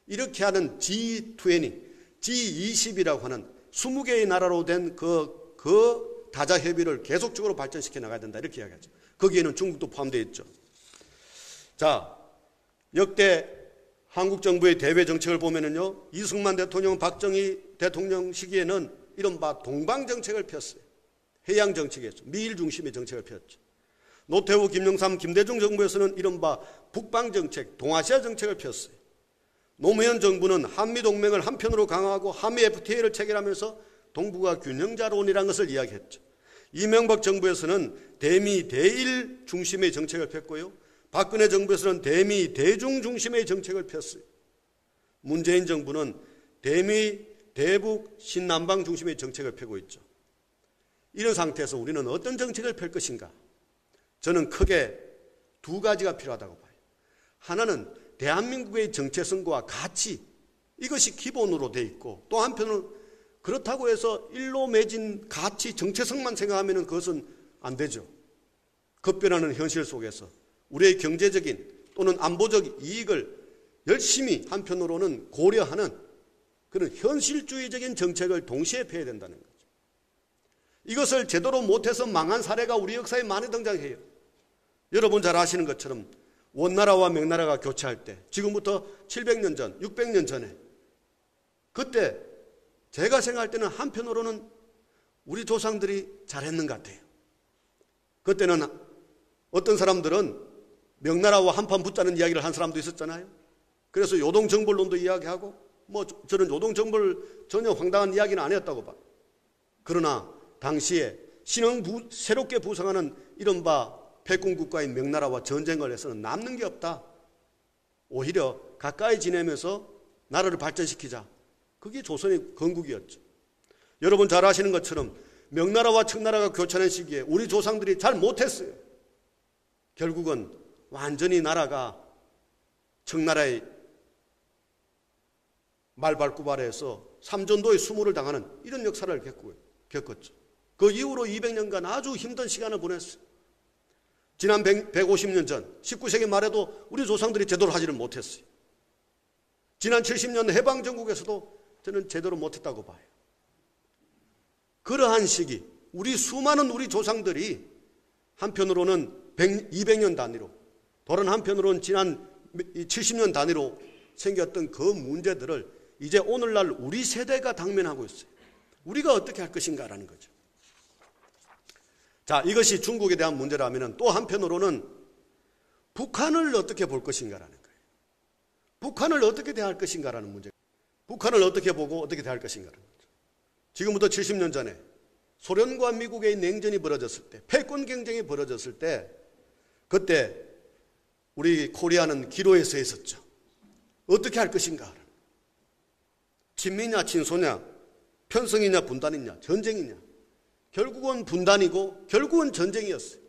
이렇게 하는 G20, G20이라고 하는 20개의 나라로 된 그 다자협의를 계속적으로 발전시켜 나가야 된다 이렇게 이야기하죠. 거기에는 중국도 포함되어 있죠. 자, 역대 한국 정부의 대외 정책을 보면은요, 이승만 대통령, 박정희 대통령 시기에는 이른바 동방 정책을 폈어요. 해양 정책이었죠. 미일 중심의 정책을 폈죠. 노태우, 김영삼, 김대중 정부에서는 이른바 북방 정책, 동아시아 정책을 폈어요. 노무현 정부는 한미동맹을 한편으로 강화하고 한미 FTA를 체결하면서 동북아 균형자론이라는 것을 이야기했죠. 이명박 정부에서는 대미, 대일 중심의 정책을 폈고요. 박근혜 정부에서는 대미, 대중 중심의 정책을 폈어요. 문재인 정부는 대미, 대북, 신남방 중심의 정책을 펴고 있죠. 이런 상태에서 우리는 어떤 정책을 펼 것인가? 저는 크게 두 가지가 필요하다고 봐요. 하나는 대한민국의 정체성과 가치, 이것이 기본으로 돼 있고 또 한편으로는 그렇다고 해서 일로 맺은 가치, 정체성만 생각하면 그것은 안 되죠. 급변하는 현실 속에서 우리의 경제적인 또는 안보적 이익을 열심히 한편으로는 고려하는 그런 현실주의적인 정책을 동시에 펴야 된다는 거죠. 이것을 제대로 못해서 망한 사례가 우리 역사에 많이 등장해요. 여러분 잘 아시는 것처럼 원나라와 명나라가 교체할 때 지금부터 700년 전, 600년 전에 그때 제가 생각할 때는 한편으로는 우리 조상들이 잘했는 것 같아요. 그때는 어떤 사람들은 명나라와 한판 붙자는 이야기를 한 사람도 있었잖아요. 그래서 요동정벌론도 이야기하고 저는 요동정벌 전혀 황당한 이야기는 아니었다고 봐요. 그러나 당시에 신흥 새롭게 부상하는 이른바 패권국가인 명나라와 전쟁을 해서는 남는 게 없다. 오히려 가까이 지내면서 나라를 발전시키자. 그게 조선의 건국이었죠. 여러분 잘 아시는 것처럼 명나라와 청나라가 교차하는 시기에 우리 조상들이 잘 못했어요. 결국은 완전히 나라가 청나라의 말발굽발해서 삼전도의 수모를 당하는 이런 역사를 겪었죠. 그 이후로 200년간 아주 힘든 시간을 보냈어요. 지난 150년 전 19세기 말에도 우리 조상들이 제대로 하지를 못했어요. 지난 70년 해방전국에서도 저는 제대로 못했다고 봐요. 그러한 시기 수많은 우리 조상들이 한편으로는 200년 단위로 다른 한편으로는 지난 70년 단위로 생겼던 그 문제들을 이제 오늘날 우리 세대가 당면하고 있어요. 우리가 어떻게 할 것인가라는 거죠. 자, 이것이 중국에 대한 문제라면 또 한편으로는 북한을 어떻게 볼 것인가라는 거예요. 북한을 어떻게 대할 것인가라는 문제. 북한을 어떻게 보고 어떻게 대할 것인가라는 거죠. 지금부터 70년 전에 소련과 미국의 냉전이 벌어졌을 때, 패권 경쟁이 벌어졌을 때 그때 우리 코리아는 기로에 서 있었죠. 어떻게 할 것인가? 친미냐 친소냐, 편성이냐 분단이냐, 전쟁이냐. 결국은 분단이고 결국은 전쟁이었어요.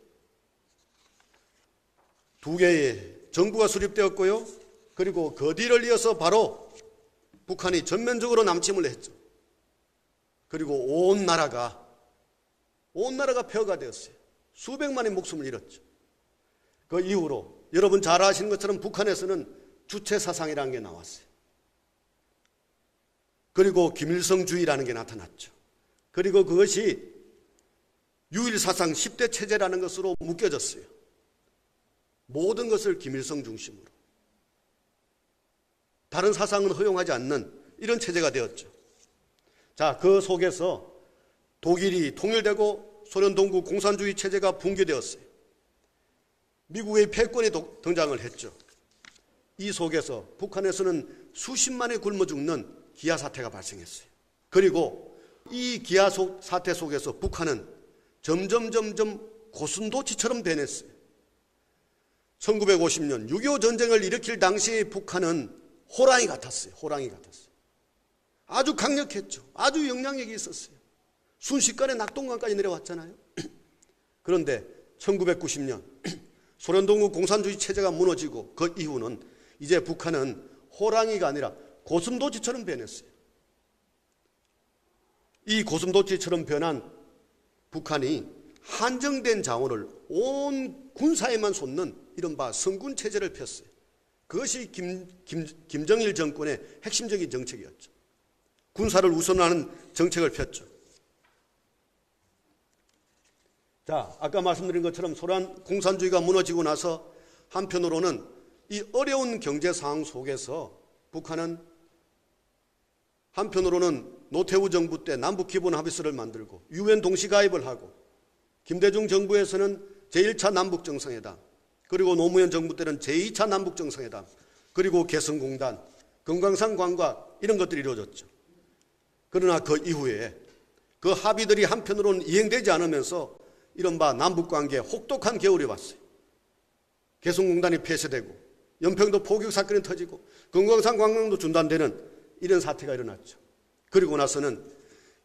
두 개의 정부가 수립되었고요. 그리고 그 뒤를 이어서 바로 북한이 전면적으로 남침을 했죠. 그리고 온 나라가 폐허가 되었어요. 수백만의 목숨을 잃었죠. 그 이후로 여러분 잘 아시는 것처럼 북한에서는 주체사상이라는 게 나왔어요. 그리고 김일성주의라는 게 나타났죠. 그리고 그것이 유일사상 10대 체제라는 것으로 묶여졌어요. 모든 것을 김일성 중심으로. 다른 사상은 허용하지 않는 이런 체제가 되었죠. 자, 그 속에서 독일이 통일되고 소련 동구 공산주의 체제가 붕괴되었어요. 미국의 패권이 등장을 했죠. 이 속에서 북한에서는 수십만이 굶어 죽는 기아 사태가 발생했어요. 그리고 이 기아 사태 속에서 북한은 점점 고슴도치처럼 변했어요. 1950년 6.25 전쟁을 일으킬 당시 북한은 호랑이 같았어요. 아주 강력했죠. 아주 영향력이 있었어요. 순식간에 낙동강까지 내려왔잖아요. 그런데 1990년 소련 동구 공산주의 체제가 무너지고 그 이후는 이제 북한은 호랑이가 아니라 고슴도치처럼 변했어요. 이 고슴도치처럼 변한 북한이 한정된 자원을 온 군사에만 쏟는 이른바 성군 체제를 폈어요. 그것이 김정일 정권의 핵심적인 정책이었죠. 군사를 우선하는 정책을 폈죠. 자, 아까 말씀드린 것처럼 소련 공산주의가 무너지고 나서 한편으로는 이 어려운 경제 상황 속에서 북한은 한편으로는 노태우 정부 때 남북기본합의서를 만들고 유엔 동시가입을 하고 김대중 정부에서는 제1차 남북정상회담, 그리고 노무현 정부 때는 제2차 남북정상회담, 그리고 개성공단, 금강산 관광 이런 것들이 이루어졌죠. 그러나 그 이후에 그 합의들이 한편으로는 이행되지 않으면서 이른바 남북관계에 혹독한 겨울이 왔어요. 개성공단이 폐쇄되고 연평도 포격 사건이 터지고 금강산 관광도 중단되는 이런 사태가 일어났죠. 그리고 나서는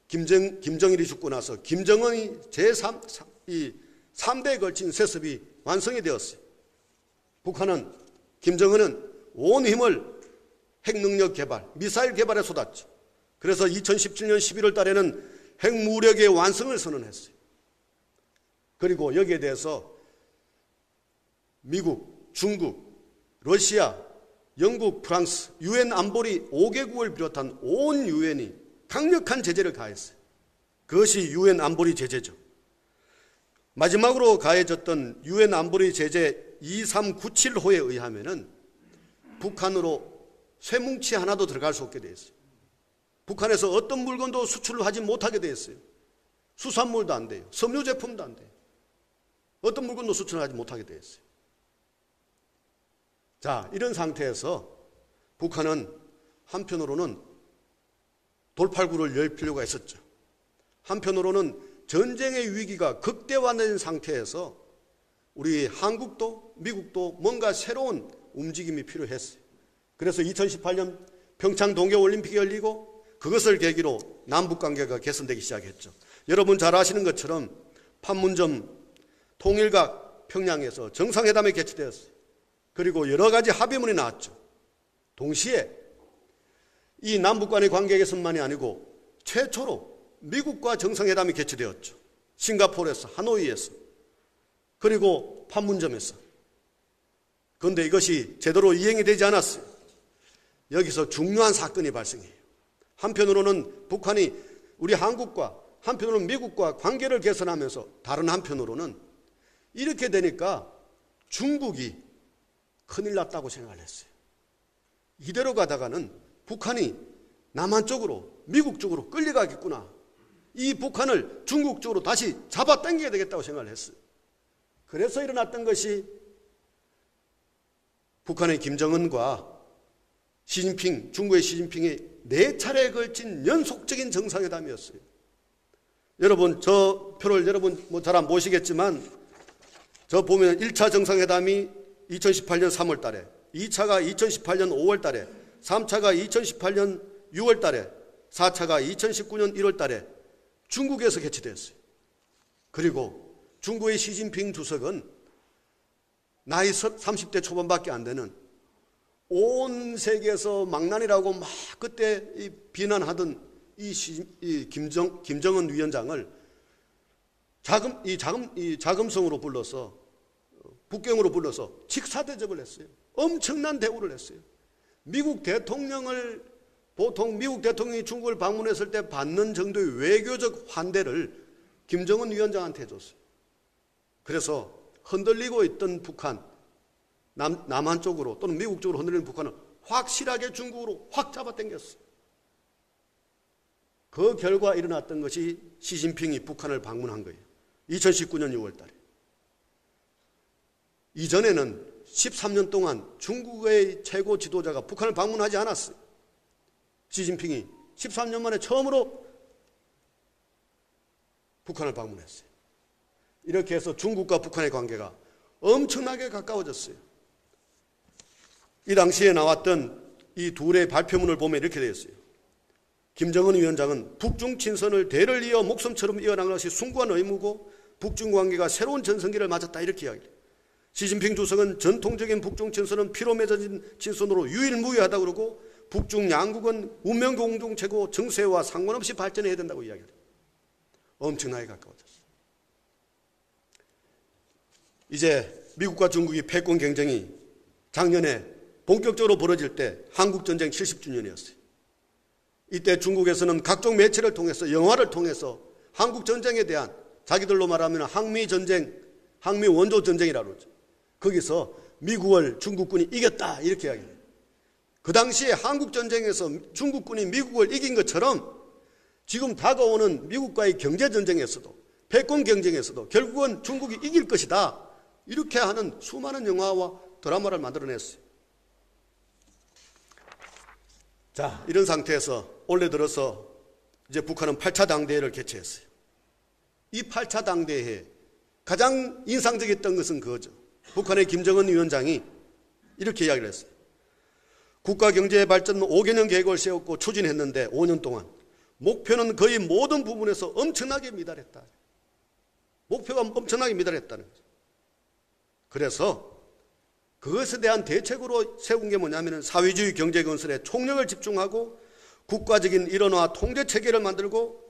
김정일이 죽고 나서 김정은이 제3대에 걸친 세습이 완성이 되었어요. 김정은은 온 힘을 핵능력 개발, 미사일 개발에 쏟았죠. 그래서 2017년 11월 달에는 핵무력의 완성을 선언했어요. 그리고 여기에 대해서 미국, 중국, 러시아, 영국, 프랑스, 유엔 안보리 5개국을 비롯한 온 유엔이 강력한 제재를 가했어요. 그것이 유엔 안보리 제재죠. 마지막으로 가해졌던 유엔 안보리 제재 2397호에 의하면은 북한으로 쇠뭉치 하나도 들어갈 수 없게 되어 있어요. 북한에서 어떤 물건도 수출을 하지 못하게 되어 있어요. 수산물도 안 돼요. 섬유 제품도 안 돼요. 어떤 물건도 수출하지 못하게 되어 있어요. 자, 이런 상태에서 북한은 한편으로는 돌팔구를 열 필요가 있었죠. 한편으로는 전쟁의 위기가 극대화된 상태에서 우리 한국도 미국도 뭔가 새로운 움직임이 필요했어요. 그래서 2018년 평창 동계올림픽이 열리고 그것을 계기로 남북관계가 개선되기 시작했죠. 여러분 잘 아시는 것처럼 판문점 통일각 평양에서 정상회담이 개최되었어요. 그리고 여러 가지 합의문이 나왔죠. 동시에 이 남북 간의 관계 개선만이 아니고 최초로 미국과 정상회담이 개최되었죠. 싱가포르에서, 하노이에서, 그리고 판문점에서. 그런데 이것이 제대로 이행이 되지 않았어요. 여기서 중요한 사건이 발생해요. 한편으로는 북한이 우리 한국과 한편으로는 미국과 관계를 개선하면서 다른 한편으로는 이렇게 되니까 중국이 큰일 났다고 생각을 했어요. 이대로 가다가는 북한이 남한 쪽으로 미국 쪽으로 끌려가겠구나. 이 북한을 중국 쪽으로 다시 잡아당겨야 되겠다고 생각을 했어요. 그래서 일어났던 것이 북한의 김정은과 중국의 시진핑의 4차례에 걸친 연속적인 정상회담이었어요. 여러분 저 표를 여러분 잘 안 보시겠지만 저 보면 1차 정상회담이 2018년 3월 달에, 2차가 2018년 5월 달에, 3차가 2018년 6월 달에, 4차가 2019년 1월 달에 중국에서 개최됐어요. 그리고 중국의 시진핑 주석은 나이 30대 초반밖에 안 되는, 온 세계에서 망난이라고 막 그때 비난하던 이 김정은 위원장을 자금성으로 불러서, 북경으로 불러서 직사대접을 했어요. 엄청난 대우를 했어요. 미국 대통령을, 보통 미국 대통령이 중국을 방문했을 때 받는 정도의 외교적 환대를 김정은 위원장한테 해줬어요. 그래서 흔들리고 있던 북한, 남한 쪽으로 또는 미국 쪽으로 흔들리는 북한을 확실하게 중국으로 확 잡아당겼어요. 그 결과 일어났던 것이 시진핑이 북한을 방문한 거예요. 2019년 6월 달에. 이전에는 13년 동안 중국의 최고 지도자가 북한을 방문하지 않았어요. 시진핑이 13년 만에 처음으로 북한을 방문했어요. 이렇게 해서 중국과 북한의 관계가 엄청나게 가까워졌어요. 이 당시에 나왔던 이 둘의 발표문을 보면 이렇게 되어 있어요. 김정은 위원장은 북중 친선을 대를 이어 목숨처럼 이어나가는 것이 숭고한 의무고 북중 관계가 새로운 전성기를 맞았다, 이렇게 이야기해요. 시진핑 주석은 전통적인 북중 친선은 피로 맺어진 친선으로 유일무이하다고 그러고 북중 양국은 운명 공동체고 정세와 상관없이 발전해야 된다고 이야기해요. 엄청나게 가까워졌어요. 이제 미국과 중국이 패권 경쟁이 작년에 본격적으로 벌어질 때 한국전쟁 70주년이었어요. 이때 중국에서는 각종 매체를 통해서, 영화를 통해서 한국전쟁에 대한, 자기들로 말하면 항미전쟁, 항미원조전쟁이라고 그러죠. 거기서 미국을 중국군이 이겼다, 이렇게 이야기해요. 그 당시에 한국전쟁에서 중국군이 미국을 이긴 것처럼 지금 다가오는 미국과의 경제전쟁에서도, 패권 경쟁에서도 결국은 중국이 이길 것이다, 이렇게 하는 수많은 영화와 드라마를 만들어냈어요. 자, 이런 상태에서 올해 들어서 이제 북한은 8차 당대회를 개최했어요. 이 8차 당대회에 가장 인상적이었던 것은 그거죠. 북한의 김정은 위원장이 이렇게 이야기를 했어요. 국가 경제 발전 5개년 계획을 세웠고 추진했는데 5년 동안 목표는 거의 모든 부분에서 엄청나게 미달했다. 목표가 엄청나게 미달했다는 거죠. 그래서 그것에 대한 대책으로 세운 게 뭐냐면 사회주의 경제 건설에 총력을 집중하고 국가적인 일원화 통제 체계를 만들고,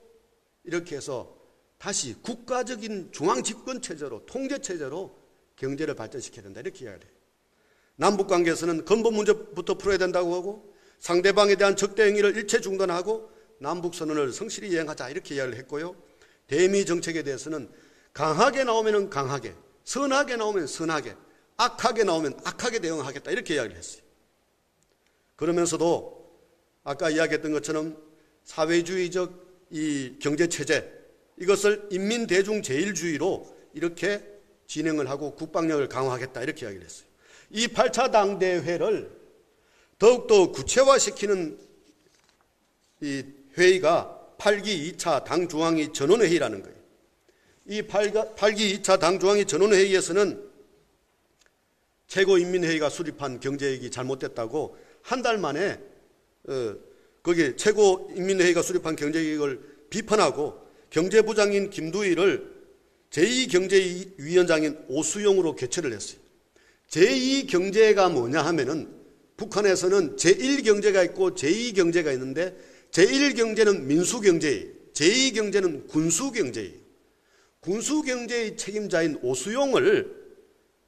이렇게 해서 다시 국가적인 중앙 집권 체제로, 통제 체제로 경제를 발전시켜야 된다, 이렇게 이야기해요. 남북 관계에서는 근본 문제부터 풀어야 된다고 하고, 상대방에 대한 적대 행위를 일체 중단하고 남북 선언을 성실히 이행하자, 이렇게 이야기를 했고요. 대미 정책에 대해서는 강하게 나오면 강하게, 선하게 나오면 선하게, 악하게 나오면 악하게 대응하겠다, 이렇게 이야기를 했어요. 그러면서도 아까 이야기했던 것처럼 사회주의적 이 경제체제, 이것을 인민대중제일주의로 이렇게 진행을 하고 국방력을 강화하겠다, 이렇게 이야기를 했어요. 이 8차 당대회를 더욱더 구체화시키는 이 회의가 8기 2차 당중앙위 전원회의라는 거예요. 이 8기 2차 당중앙위 전원회의에서는 최고인민회의가 수립한 경제계획이 잘못됐다고 한 달 만에 거기 최고인민회의가 수립한 경제계획을 비판하고 경제부장인 김두일을 제2경제위원장인 오수용으로 교체를 했어요. 제2경제가 뭐냐 하면은 북한에서는 제1경제가 있고 제2경제가 있는데 제1경제는 민수경제예요. 제2경제는 군수경제예요. 군수경제의 책임자인 오수용을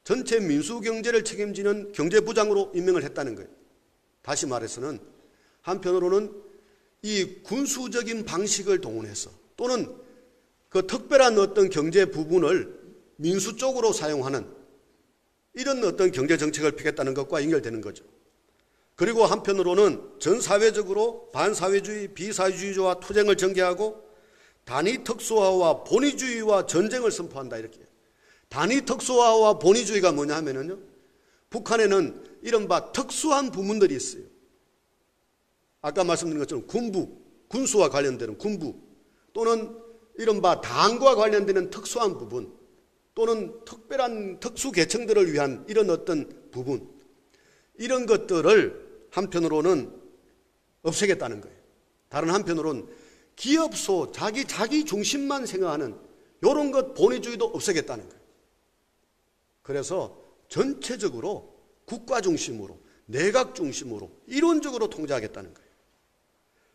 전체 민수경제를 책임지는 경제부장으로 임명을 했다는 거예요. 다시 말해서는 한편으로는 이 군수적인 방식을 동원해서 또는 그 특별한 어떤 경제 부분을 민수 쪽으로 사용하는 이런 어떤 경제정책을 펴겠다는 것과 연결되는 거죠. 그리고 한편으로는 전 사회적으로 반사회주의, 비사회주의와 투쟁을 전개하고 단위 특수화와 본위주의와 전쟁을 선포한다, 이렇게. 단위 특수화와 본위주의가 뭐냐 하면은요, 북한에는 이른바 특수한 부문들이 있어요. 아까 말씀드린 것처럼 군부, 군수와 관련되는 군부, 또는 이른바 당과 관련되는 특수한 부분, 또는 특별한 특수 계층들을 위한 이런 어떤 부분, 이런 것들을 한편으로는 없애겠다는 거예요. 다른 한편으로는 기업소, 자기 중심만 생각하는 이런 것 본위주의도 없애겠다는 거예요. 그래서 전체적으로 국가 중심으로, 내각 중심으로 이론적으로 통제하겠다는 거예요.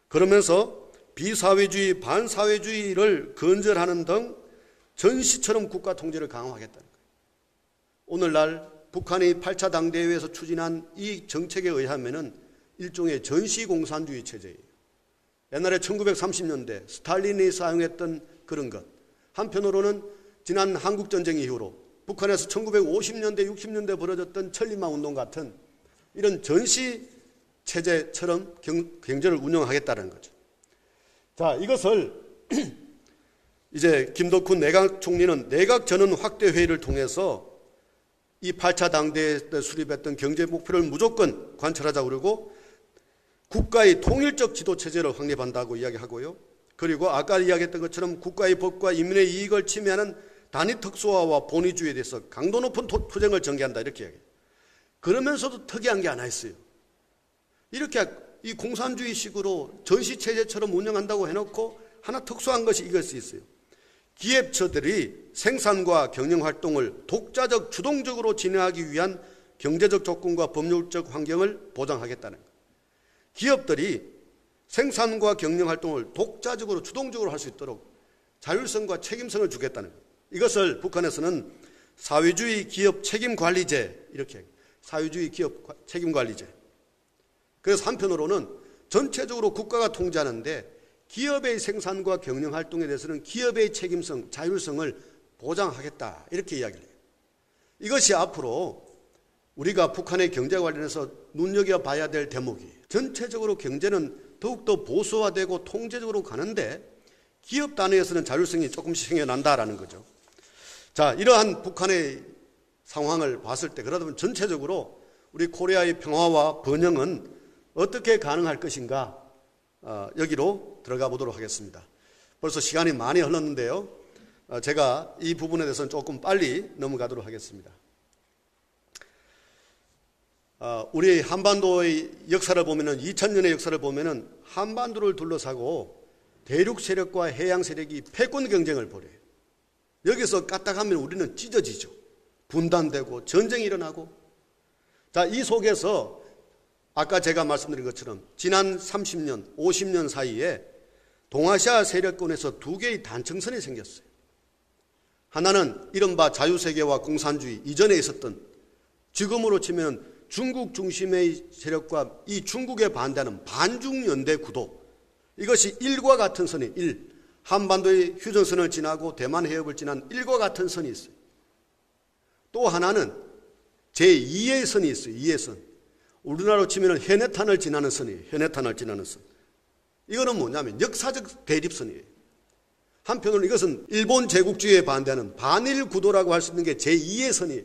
그러면서 비사회주의, 반사회주의를 건절하는 등 전시처럼 국가 통제를 강화하겠다는 거예요. 오늘날 북한이 8차 당대회에서 추진한 이 정책에 의하면은 일종의 전시공산주의 체제예요. 옛날에 1930년대 스탈린이 사용했던 그런 것. 한편으로는 지난 한국전쟁 이후로 북한에서 1950년대, 60년대 벌어졌던 천리마 운동 같은 이런 전시 체제처럼 경제를 운영하겠다는 거죠. 자, 이것을 이제 김덕훈 내각 총리는 내각 전원 확대 회의를 통해서 이 8차 당대에 때 수립했던 경제 목표를 무조건 관철하자고 그러고 국가의 통일적 지도 체제를 확립한다고 이야기하고요. 그리고 아까 이야기했던 것처럼 국가의 법과 인민의 이익을 침해하는 단위 특수화와 본위주의에 대해서 강도 높은 투쟁을 전개한다 이렇게 이야기해요. 그러면서도 특이한 게 하나 있어요. 이렇게 이 공산주의식으로 전시체제처럼 운영한다고 해놓고 하나 특수한 것이 이것이 있어요. 기업체들이 생산과 경영활동을 독자적, 주동적으로 진행하기 위한 경제적 조건과 법률적 환경을 보장하겠다는 거예요. 기업들이 생산과 경영활동을 독자적으로, 주동적으로 할 수 있도록 자율성과 책임성을 주겠다는 거예요. 이것을 북한에서는 사회주의 기업 책임관리제 이렇게 해요. 사회주의 기업 책임관리제. 그래서 한편으로는 전체적으로 국가가 통제하는데 기업의 생산과 경영활동에 대해서는 기업의 책임성, 자율성을 보장하겠다 이렇게 이야기를 해요. 이것이 앞으로 우리가 북한의 경제 관련해서 눈여겨봐야 될 대목이에요. 전체적으로 경제는 더욱더 보수화되고 통제적으로 가는데 기업 단위에서는 자율성이 조금씩 생겨난다라는 거죠. 자, 이러한 북한의 상황을 봤을 때 그러다 보면 전체적으로 우리 코리아의 평화와 번영은 어떻게 가능할 것인가 여기로 들어가 보도록 하겠습니다. 벌써 시간이 많이 흘렀는데요. 제가 이 부분에 대해서는 조금 빨리 넘어가도록 하겠습니다. 우리 한반도의 역사를 보면은 2000년의 역사를 보면은 한반도를 둘러싸고 대륙 세력과 해양 세력이 패권 경쟁을 벌여요. 여기서 까딱하면 우리는 찢어지죠. 분단되고 전쟁이 일어나고. 자, 이 속에서 아까 제가 말씀드린 것처럼 지난 30년, 50년 사이에 동아시아 세력권에서 두 개의 단층선이 생겼어요. 하나는 이른바 자유세계와 공산주의 이전에 있었던, 지금으로 치면 중국 중심의 세력과 이 중국에 반대하는 반중연대 구도, 이것이 일과 같은 선이 한반도의 휴전선을 지나고 대만 해협을 지난 일과 같은 선이 있어요. 또 하나는 제2의 선이 있어요. 2의 선. 우리나라로 치면 해내탄을 지나는 선이에요. 해내탄을 지나는 선. 이거는 뭐냐면 역사적 대립선이에요. 한편으로는 이것은 일본 제국주의에 반대하는 반일 구도라고 할 수 있는 게 제2의 선이에요.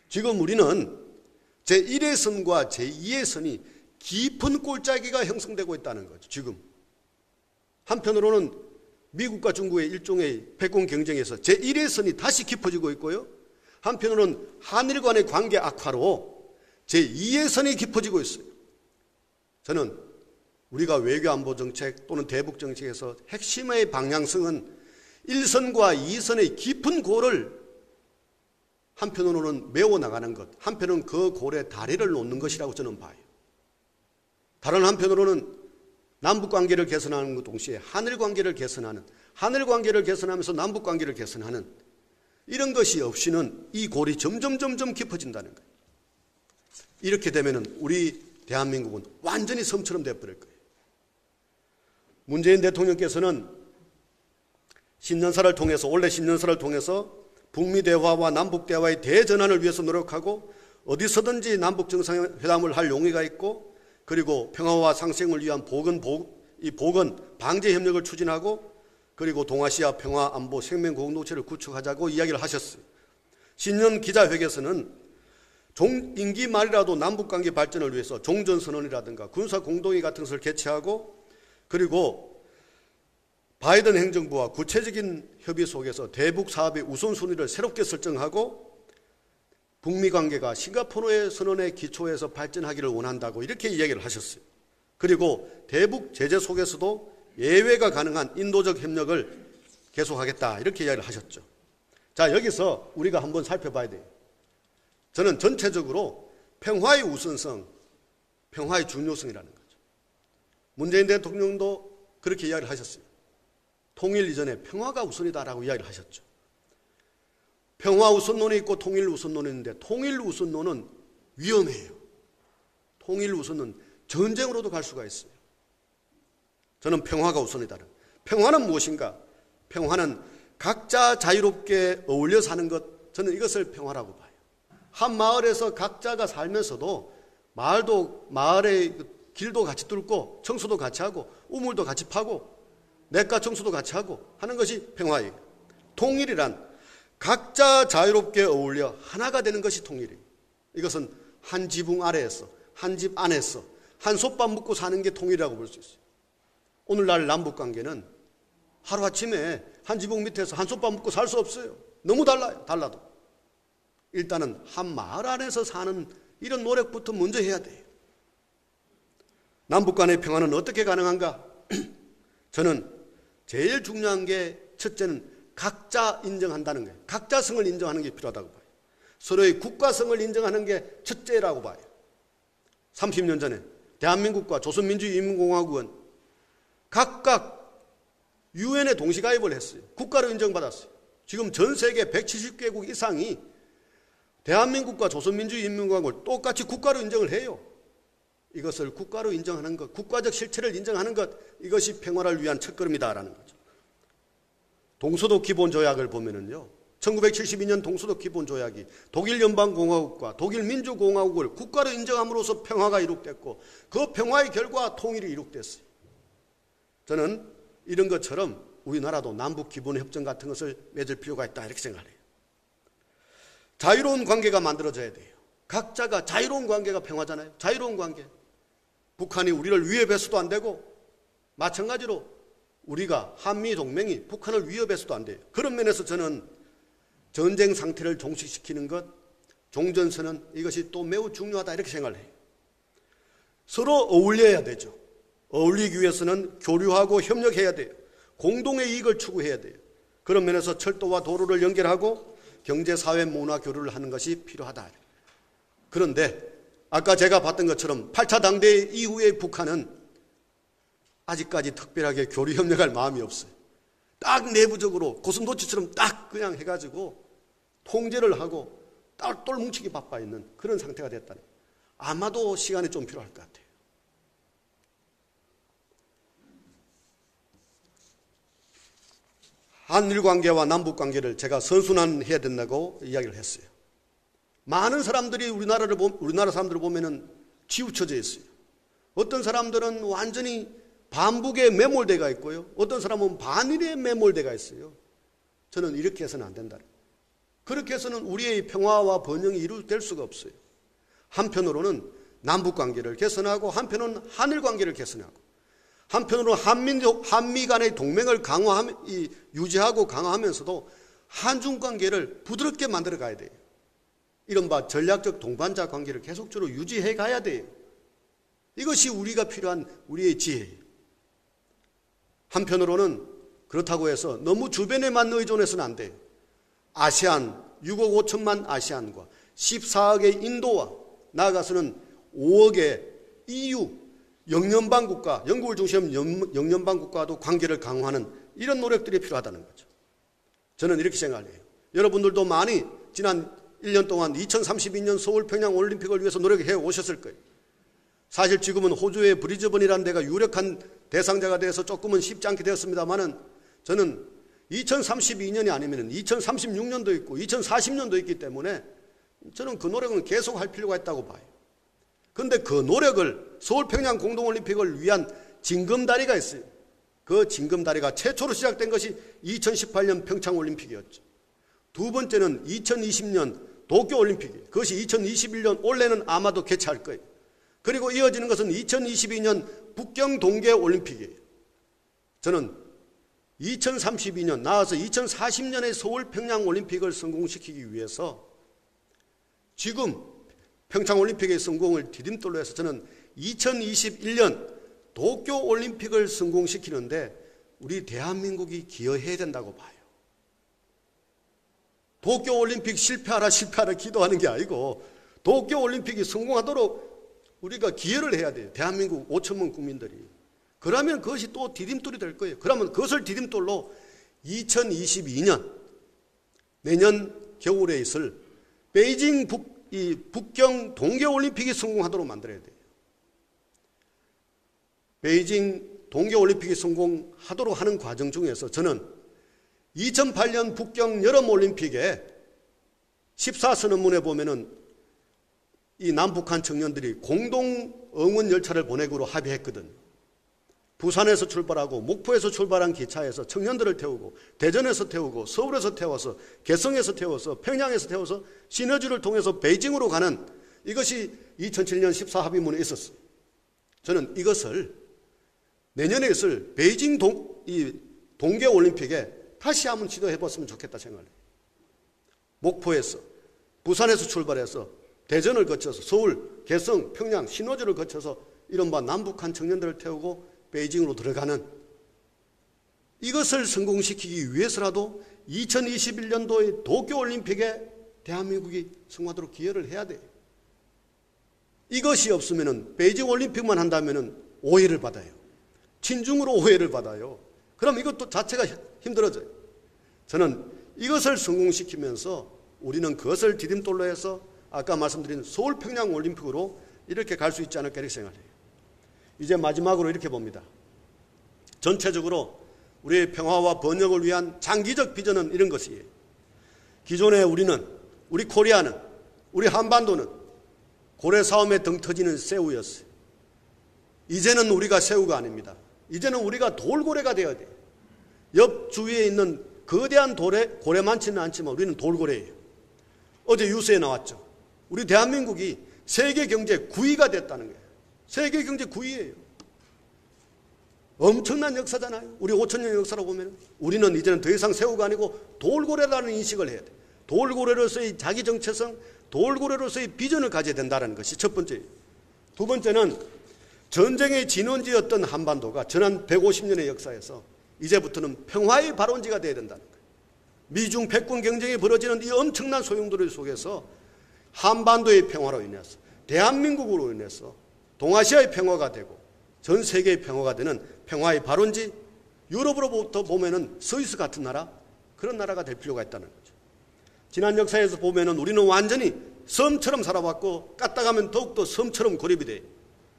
지금 우리는 제1의 선과 제2의 선이 깊은 골짜기가 형성되고 있다는 거죠. 지금. 한편으로는 미국과 중국의 일종의 패권 경쟁에서 제1의 선이 다시 깊어지고 있고요. 한편으로는 한일 간의 관계 악화로 제2의 선이 깊어지고 있어요. 저는 우리가 외교 안보 정책 또는 대북 정책에서 핵심의 방향성은 1선과 2선의 깊은 골을 한편으로는 메워나가는 것, 한편은 그 골에 다리를 놓는 것이라고 저는 봐요. 다른 한편으로는 남북관계를 개선하는 것 동시에 하늘관계를 개선하는, 하늘관계를 개선하면서 남북관계를 개선하는 이런 것이 없이는 이 골이 점점 깊어진다는 거예요. 이렇게 되면 우리 대한민국은 완전히 섬처럼 되어버릴 거예요. 문재인 대통령께서는 신년사를 통해서, 올해 신년사를 통해서 북미 대화와 남북 대화의 대전환을 위해서 노력하고 어디서든지 남북 정상회담을 할 용의가 있고, 그리고 평화와 상생을 위한 보건 방제 협력을 추진하고, 그리고 동아시아 평화 안보 생명 공동체를 구축하자고 이야기를 하셨어요. 신년 기자회견에서는 임기 말이라도 남북관계 발전을 위해서 종전선언이라든가 군사 공동회 같은 것을 개최하고, 그리고 바이든 행정부와 구체적인 협의 속에서 대북 사업의 우선순위를 새롭게 설정하고 북미 관계가 싱가포르의 선언에 기초해서 발전하기를 원한다고 이렇게 이야기를 하셨어요. 그리고 대북 제재 속에서도 예외가 가능한 인도적 협력을 계속하겠다 이렇게 이야기를 하셨죠. 자, 여기서 우리가 한번 살펴봐야 돼요. 저는 전체적으로 평화의 우선성, 평화의 중요성이라는 거죠. 문재인 대통령도 그렇게 이야기를 하셨어요. 통일 이전에 평화가 우선이다라고 이야기를 하셨죠. 평화 우선론이 있고 통일 우선론이 있는데 통일 우선론은 위험해요. 통일 우선은 전쟁으로도 갈 수가 있어요. 저는 평화가 우선이다. 평화는 무엇인가? 평화는 각자 자유롭게 어울려 사는 것, 저는 이것을 평화라고 봐요. 한 마을에서 각자가 살면서도 마을의 길도 같이 뚫고 청소도 같이 하고 우물도 같이 파고 냇가 청소도 같이 하고 하는 것이 평화예요. 통일이란 각자 자유롭게 어울려 하나가 되는 것이 통일이에요. 이것은 한 지붕 아래에서 한 집 안에서 한 솥밥 먹고 사는 게 통일이라고 볼 수 있어요. 오늘날 남북관계는 하루아침에 한 지붕 밑에서 한 솥밥 먹고 살 수 없어요. 너무 달라도 일단은 한 마을 안에서 사는 이런 노력부터 먼저 해야 돼요. 남북 간의 평화는 어떻게 가능한가? 저는 제일 중요한 게 첫째는 각자 인정한다는 거예요. 각자성을 인정하는 게 필요하다고 봐요. 서로의 국가성을 인정하는 게 첫째라고 봐요. 30년 전에 대한민국과 조선민주주의인민공화국은 각각 유엔에 동시가입을 했어요. 국가로 인정받았어요. 지금 전 세계 170개국 이상이 대한민국과 조선민주주의인민공화국을 똑같이 국가로 인정을 해요. 이것을 국가로 인정하는 것, 국가적 실체를 인정하는 것, 이것이 평화를 위한 첫걸음이다라는 거죠. 동서독 기본조약을 보면은요, 1972년 동서독 기본조약이 독일 연방공화국과 독일 민주공화국을 국가로 인정함으로써 평화가 이룩됐고 그 평화의 결과 통일이 이룩됐어요. 저는 이런 것처럼 우리나라도 남북 기본협정 같은 것을 맺을 필요가 있다 이렇게 생각해요. 자유로운 관계가 만들어져야 돼요. 각자가 자유로운 관계가 평화잖아요. 자유로운 관계. 북한이 우리를 위협해서도 안 되고 마찬가지로 우리가 한미동맹이 북한을 위협해서도 안 돼요. 그런 면에서 저는 전쟁 상태를 종식시키는 것, 종전선언 이것이 또 매우 중요하다 이렇게 생각을 해요. 서로 어울려야 되죠. 어울리기 위해서는 교류하고 협력해야 돼요. 공동의 이익을 추구해야 돼요. 그런 면에서 철도와 도로를 연결하고 경제, 사회, 문화 교류를 하는 것이 필요하다. 그런데 아까 제가 봤던 것처럼 8차 당대회 이후의 북한은 아직까지 특별하게 교류 협력할 마음이 없어요. 딱 내부적으로 고슴도치처럼 딱 그냥 해가지고 통제를 하고 똘똘 뭉치기 바빠 있는 그런 상태가 됐다는 거예요. 아마도 시간이 좀 필요할 것 같아요. 한일 관계와 남북 관계를 제가 선순환해야 된다고 이야기를 했어요. 많은 사람들이 우리나라 사람들을 보면은 치우쳐져 있어요. 어떤 사람들은 완전히 반북에 매몰되어 있고요. 어떤 사람은 반일에 매몰되어 있어요. 저는 이렇게 해서는 안 된다. 그렇게 해서는 우리의 평화와 번영이 이루어질 수가 없어요. 한편으로는 남북 관계를 개선하고 한편으로는 한일 관계를 개선하고 한편으로는 한미 간의 동맹을 유지하고 강화하면서도 한중 관계를 부드럽게 만들어 가야 돼요. 이른바 전략적 동반자 관계를 계속적으로 유지해 가야 돼요. 이것이 우리가 필요한 우리의 지혜예요. 한편으로는 그렇다고 해서 너무 주변에만 의존해서는 안 돼요. 아세안 6억 5천만 아세안과 14억의 인도와 나아가서는 5억의 EU 영연방 국가, 영국을 중심으로 영연방 국가도 관계를 강화하는 이런 노력들이 필요하다는 거죠. 저는 이렇게 생각해요. 여러분들도 많이 지난 1년 동안 2032년 서울 평양 올림픽을 위해서 노력해 오셨을 거예요. 사실 지금은 호주의 브리즈번이라는 데가 유력한 대상자가 돼서 조금은 쉽지 않게 되었습니다만은 저는 2032년이 아니면 2036년도 있고 2040년도 있기 때문에 저는 그 노력은 계속 할 필요가 있다고 봐요. 그런데 그 노력을 서울 평양 공동올림픽을 위한 징검다리가 있어요. 그 징검다리가 최초로 시작된 것이 2018년 평창올림픽이었죠. 두 번째는 2020년 도쿄올림픽이에요. 그것이 2021년 올해는 아마도 개최할 거예요. 그리고 이어지는 것은 2022년 북경 동계올림픽이에요. 저는 2032년 나아서 2040년에 서울 평양올림픽을 성공시키기 위해서 지금 평창올림픽의 성공을 디딤돌로 해서 저는 2021년 도쿄올림픽을 성공시키는데 우리 대한민국이 기여해야 된다고 봐요. 도쿄올림픽 실패하라 기도하는 게 아니고 도쿄올림픽이 성공하도록 우리가 기여를 해야 돼요. 대한민국 5천만 국민들이. 그러면 그것이 또 디딤돌이 될 거예요. 그러면 그것을 디딤돌로 2022년 내년 겨울에 있을 베이징 북경 동계올림픽이 성공하도록 만들어야 돼요. 베이징 동계올림픽이 성공하도록 하는 과정 중에서 저는 2008년 북경 여름올림픽에 14선언문에 보면은 이 남북한 청년들이 공동 응원 열차를 보내기로 합의했거든요. 부산에서 출발하고 목포에서 출발한 기차에서 청년들을 태우고 대전에서 태우고 서울에서 태워서 개성에서 태워서 평양에서 태워서 시너지를 통해서 베이징으로 가는 이것이 2007년 14합의문에 있었어요. 저는 이것을 내년에 있을 베이징 동계올림픽에 다시 한번 시도해봤으면 좋겠다 생각해요. 목포에서 부산에서 출발해서 대전을 거쳐서 서울, 개성, 평양, 신호주를 거쳐서 이른바 남북한 청년들을 태우고 베이징으로 들어가는 이것을 성공시키기 위해서라도 2021년도의 도쿄올림픽에 대한민국이 성공하도록 기여를 해야 돼요. 이것이 없으면 베이징 올림픽만 한다면 오해를 받아요. 친중으로 오해를 받아요. 그럼 이것도 자체가 힘들어져요. 저는 이것을 성공시키면서 우리는 그것을 디딤돌로 해서 아까 말씀드린 서울 평양 올림픽으로 이렇게 갈 수 있지 않을까 이렇게 생각해요. 이제 마지막으로 이렇게 봅니다. 전체적으로 우리의 평화와 번영을 위한 장기적 비전은 이런 것이에요. 기존에 우리 코리아는, 우리 한반도는 고래 싸움에 등 터지는 새우였어요. 이제는 우리가 새우가 아닙니다. 이제는 우리가 돌고래가 되어야 돼요. 옆 주위에 있는 거대한 고래 많지는 않지만 우리는 돌고래예요. 어제 뉴스에 나왔죠. 우리 대한민국이 세계 경제 9위가 됐다는 거예요. 세계 경제 9위예요. 엄청난 역사잖아요. 우리 5천년 역사로 보면 우리는 이제는 더 이상 새우가 아니고 돌고래라는 인식을 해야 돼요. 돌고래로서의 자기 정체성, 돌고래로서의 비전을 가져야 된다는 것이 첫 번째예요. 두 번째는 전쟁의 진원지였던 한반도가 지난 150년의 역사에서 이제부터는 평화의 발원지가 되어야 된다는 거예요. 미중 패권 경쟁이 벌어지는 이 엄청난 소용돌이 속에서 한반도의 평화로 인해서 대한민국으로 인해서 동아시아의 평화가 되고 전 세계의 평화가 되는 평화의 발원지, 유럽으로부터 보면은 스위스 같은 나라, 그런 나라가 될 필요가 있다는 거죠. 지난 역사에서 보면은 우리는 완전히 섬처럼 살아왔고 까딱하면 더욱더 섬처럼 고립이 돼.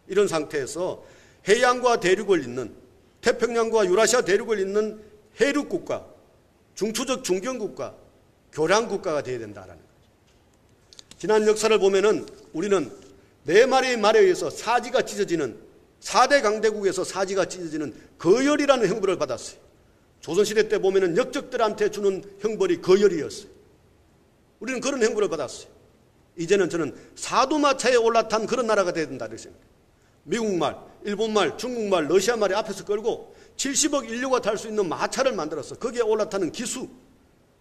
이런 상태에서 해양과 대륙을 잇는, 태평양과 유라시아 대륙을 잇는 해륙국가, 중추적 중견국가, 교량국가가 되어야 된다는 거죠. 지난 역사를 보면은 우리는 네 마리의 말에 의해서 사지가 찢어지는 4대 강대국에서 사지가 찢어지는 거열이라는 형벌을 받았어요. 조선시대 때 보면은 역적들한테 주는 형벌이 거열이었어요. 우리는 그런 형벌을 받았어요. 이제는 저는 사두마차에 올라탄 그런 나라가 되어야 된다 이렇게 생각해요. 미국말, 일본말, 중국말, 러시아말에 앞에서 끌고 70억 인류가 탈 수 있는 마차를 만들어서 거기에 올라타는 기수,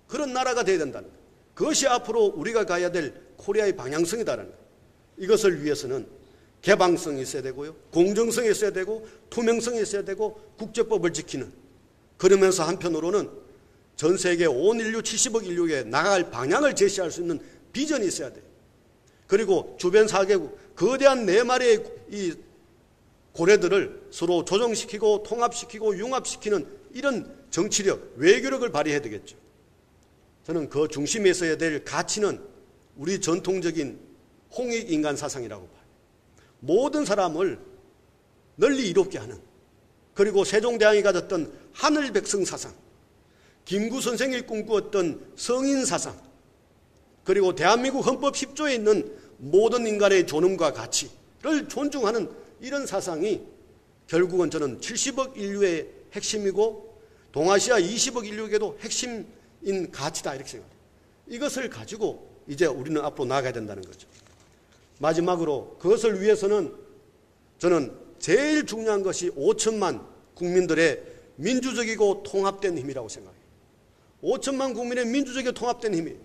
그런 나라가 되어야 된다는 거예요. 그것이 앞으로 우리가 가야 될 코리아의 방향성이다라는 거예요. 이것을 위해서는 개방성이 있어야 되고요, 공정성이 있어야 되고, 투명성이 있어야 되고, 국제법을 지키는, 그러면서 한편으로는 전 세계 온 인류 70억 인류에 나갈 방향을 제시할 수 있는 비전이 있어야 돼요. 그리고 주변 4개국 거대한 4마리의 이 고래들을 서로 조정시키고 통합시키고 융합시키는 이런 정치력, 외교력을 발휘해야 되겠죠. 저는 그 중심에 있어야 될 가치는 우리 전통적인 홍익인간 사상이라고 봐요. 모든 사람을 널리 이롭게 하는, 그리고 세종대왕이 가졌던 하늘백성 사상, 김구 선생이 꿈꾸었던 성인 사상, 그리고 대한민국 헌법 10조에 있는 모든 인간의 존엄과 가치를 존중하는 이런 사상이 결국은 저는 70억 인류의 핵심이고 동아시아 20억 인류에게도 핵심인 가치다 이렇게 생각해요. 이것을 가지고 이제 우리는 앞으로 나아가야 된다는 거죠. 마지막으로 그것을 위해서는 저는 제일 중요한 것이 5천만 국민들의 민주적이고 통합된 힘이라고 생각해요. 5천만 국민의 민주적이고 통합된 힘이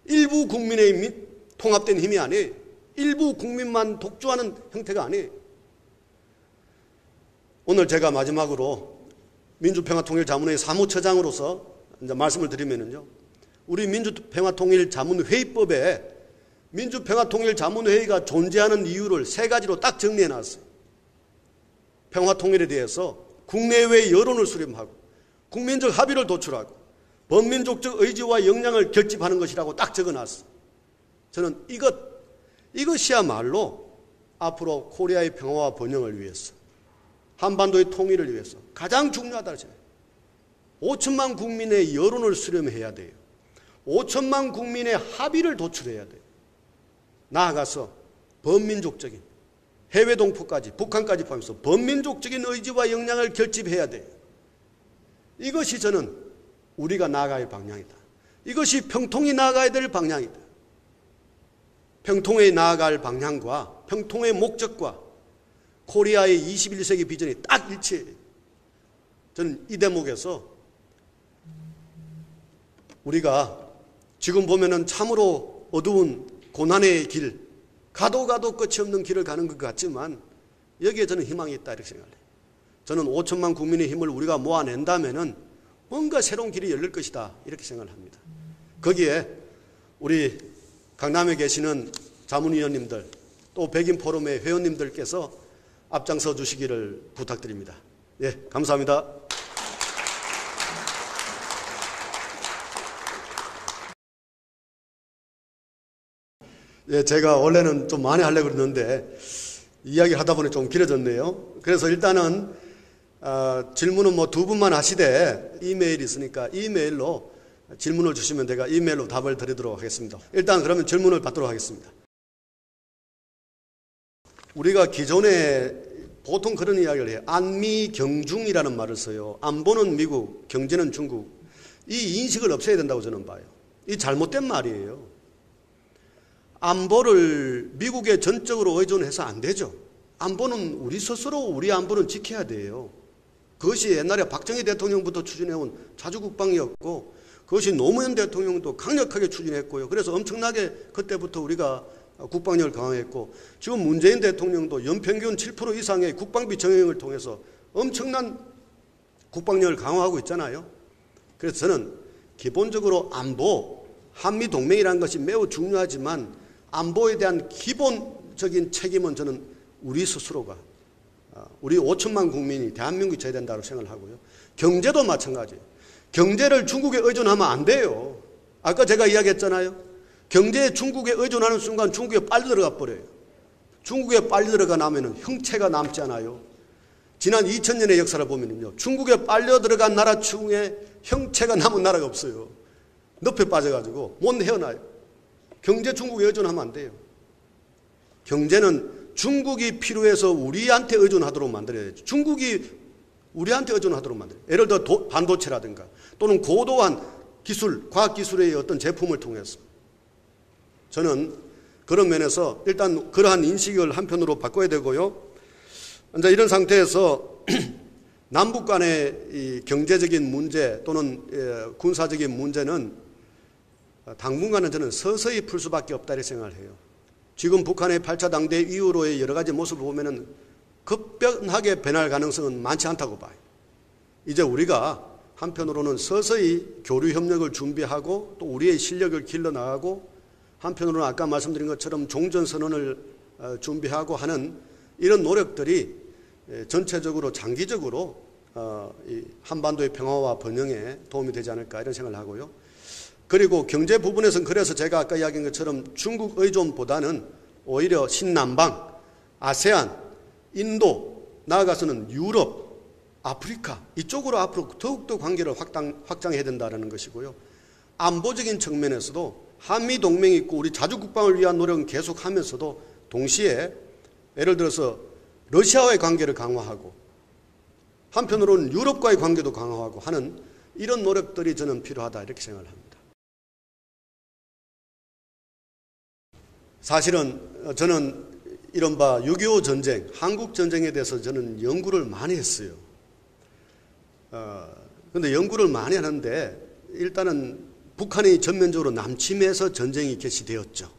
일부 국민의 통합된 힘이 아니에요. 일부 국민만 독주하는 형태가 아니에요. 오늘 제가 마지막으로 민주평화통일자문회의 사무처장으로서 이제 말씀을 드리면요, 우리 민주평화통일자문회의법에 민주평화통일자문회의가 존재하는 이유를 세 가지로 딱 정리해 놨어요. 평화통일에 대해서 국내외 여론을 수렴하고 국민적 합의를 도출하고 범민족적 의지와 역량을 결집하는 것이라고 딱 적어놨어요. 저는 이것이야말로 앞으로 코리아의 평화와 번영을 위해서, 한반도의 통일을 위해서 가장 중요하다고 생각해요. 5천만 국민의 여론을 수렴해야 돼요. 5천만 국민의 합의를 도출해야 돼요. 나아가서 범민족적인 해외 동포까지, 북한까지 포함해서 범민족적인 의지와 역량을 결집해야 돼요. 이것이 저는 우리가 나아가야 할 방향이다. 이것이 평통이 나아가야 될 방향이다. 평통에 나아갈 방향과 평통의 목적과 코리아의 21세기 비전이 딱 일치해요. 저는 이 대목에서 우리가 지금 보면은 참으로 어두운 고난의 길, 가도 끝이 없는 길을 가는 것 같지만 여기에 저는 희망이 있다 이렇게 생각해요. 저는 5천만 국민의 힘을 우리가 모아낸다면은 뭔가 새로운 길이 열릴 것이다 이렇게 생각을 합니다. 거기에 우리 강남에 계시는 자문위원님들 또 백인포럼의 회원님들께서 앞장서 주시기를 부탁드립니다. 예, 감사합니다. 예, 제가 원래는 좀 많이 하려고 그랬는데 이야기 하다 보니 좀 길어졌네요. 그래서 일단은 질문은 뭐 두 분만 하시되 이메일이 있으니까 이메일로 질문을 주시면 제가 이메일로 답을 드리도록 하겠습니다. 일단 그러면 질문을 받도록 하겠습니다. 우리가 기존에 보통 그런 이야기를 해요. 안미경중이라는 말을 써요. 안보는 미국, 경제는 중국. 이 인식을 없애야 된다고 저는 봐요. 이 잘못된 말이에요. 안보를 미국에 전적으로 의존해서 안 되죠. 안보는 우리 스스로 우리 안보는 지켜야 돼요. 그것이 옛날에 박정희 대통령부터 추진해온 자주국방이었고 그것이 노무현 대통령도 강력하게 추진했고요. 그래서 엄청나게 그때부터 우리가 국방력을 강화했고 지금 문재인 대통령도 연평균 7% 이상의 국방비 정액을 통해서 엄청난 국방력을 강화하고 있잖아요. 그래서 저는 기본적으로 안보, 한미동맹이라는 것이 매우 중요하지만 안보에 대한 기본적인 책임은 저는 우리 스스로가 우리 5천만 국민이 대한민국이 져야 된다고 생각을 하고요. 경제도 마찬가지예요. 경제를 중국에 의존하면 안 돼요. 아까 제가 이야기했잖아요. 경제에 중국에 의존하는 순간 중국에 빨리 들어가 버려요. 중국에 빨리 들어가 나면은 형체가 남지 않아요. 지난 2000년의 역사를 보면요. 중국에 빨려 들어간 나라 중에 형체가 남은 나라가 없어요. 늪에 빠져가지고 못 헤어나요. 경제 중국에 의존하면 안 돼요. 경제는 중국이 필요해서 우리한테 의존하도록 만들어야죠. 중국이 우리한테 의존하도록 만들어요. 예를 들어 반도체라든가 또는 고도한 기술, 과학기술의 어떤 제품을 통해서 저는 그런 면에서 일단 그러한 인식을 한편으로 바꿔야 되고요. 이제 이런 상태에서 남북 간의 이 경제적인 문제 또는 군사적인 문제는 당분간은 저는 서서히 풀 수밖에 없다 이렇게 생각을 해요. 지금 북한의 8차 당대 이후로의 여러 가지 모습을 보면은 급변하게 변할 가능성은 많지 않다고 봐요. 이제 우리가 한편으로는 서서히 교류 협력을 준비하고 또 우리의 실력을 길러나가고 한편으로는 아까 말씀드린 것처럼 종전선언을 준비하고 하는 이런 노력들이 전체적으로 장기적으로 이 한반도의 평화와 번영에 도움이 되지 않을까 이런 생각을 하고요. 그리고 경제 부분에서는 그래서 제가 아까 이야기한 것처럼 중국 의존보다는 오히려 신남방, 아세안, 인도, 나아가서는 유럽, 아프리카 이쪽으로 앞으로 더욱더 관계를 확장해야 된다는 것이고요. 안보적인 측면에서도 한미동맹이 있고 우리 자주국방을 위한 노력은 계속하면서도 동시에 예를 들어서 러시아와의 관계를 강화하고 한편으로는 유럽과의 관계도 강화하고 하는 이런 노력들이 저는 필요하다 이렇게 생각을 합니다. 사실은 저는 이른바 6.25 전쟁, 한국 전쟁에 대해서 저는 연구를 많이 했어요. 근데 연구를 많이 하는데 일단은 북한이 전면적으로 남침해서 전쟁이 개시되었죠.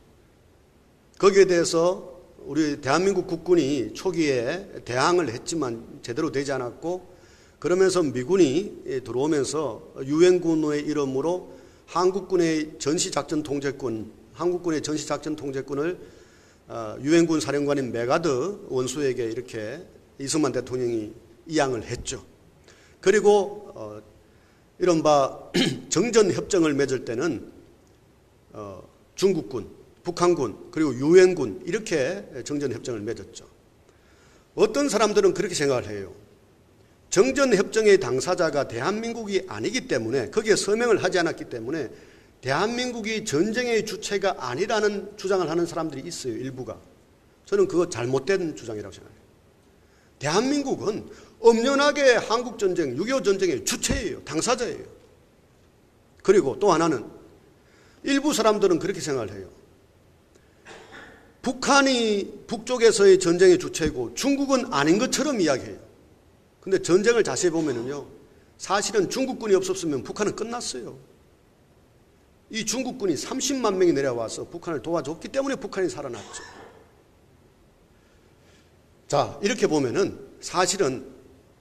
거기에 대해서 우리 대한민국 국군이 초기에 대항을 했지만 제대로 되지 않았고, 그러면서 미군이 들어오면서 유엔군의 이름으로 한국군의 전시작전통제권을 유엔군 사령관인 메가드 원수에게 이렇게 이승만 대통령이 이양을 했죠. 그리고 이른바 정전협정을 맺을 때는 중국군, 북한군, 그리고 유엔군 이렇게 정전협정을 맺었죠. 어떤 사람들은 그렇게 생각을 해요. 정전협정의 당사자가 대한민국이 아니기 때문에, 거기에 서명을 하지 않았기 때문에 대한민국이 전쟁의 주체가 아니라는 주장을 하는 사람들이 있어요, 일부가. 저는 그거 잘못된 주장이라고 생각해요. 대한민국은 엄연하게 한국전쟁, 6.25 전쟁의 주체예요, 당사자예요. 그리고 또 하나는 일부 사람들은 그렇게 생각을 해요. 북한이 북쪽에서의 전쟁의 주체고 중국은 아닌 것처럼 이야기해요. 근데 전쟁을 자세히 보면은요, 사실은 중국군이 없었으면 북한은 끝났어요. 이 중국군이 30만 명이 내려와서 북한을 도와줬기 때문에 북한이 살아났죠. 자, 이렇게 보면은 사실은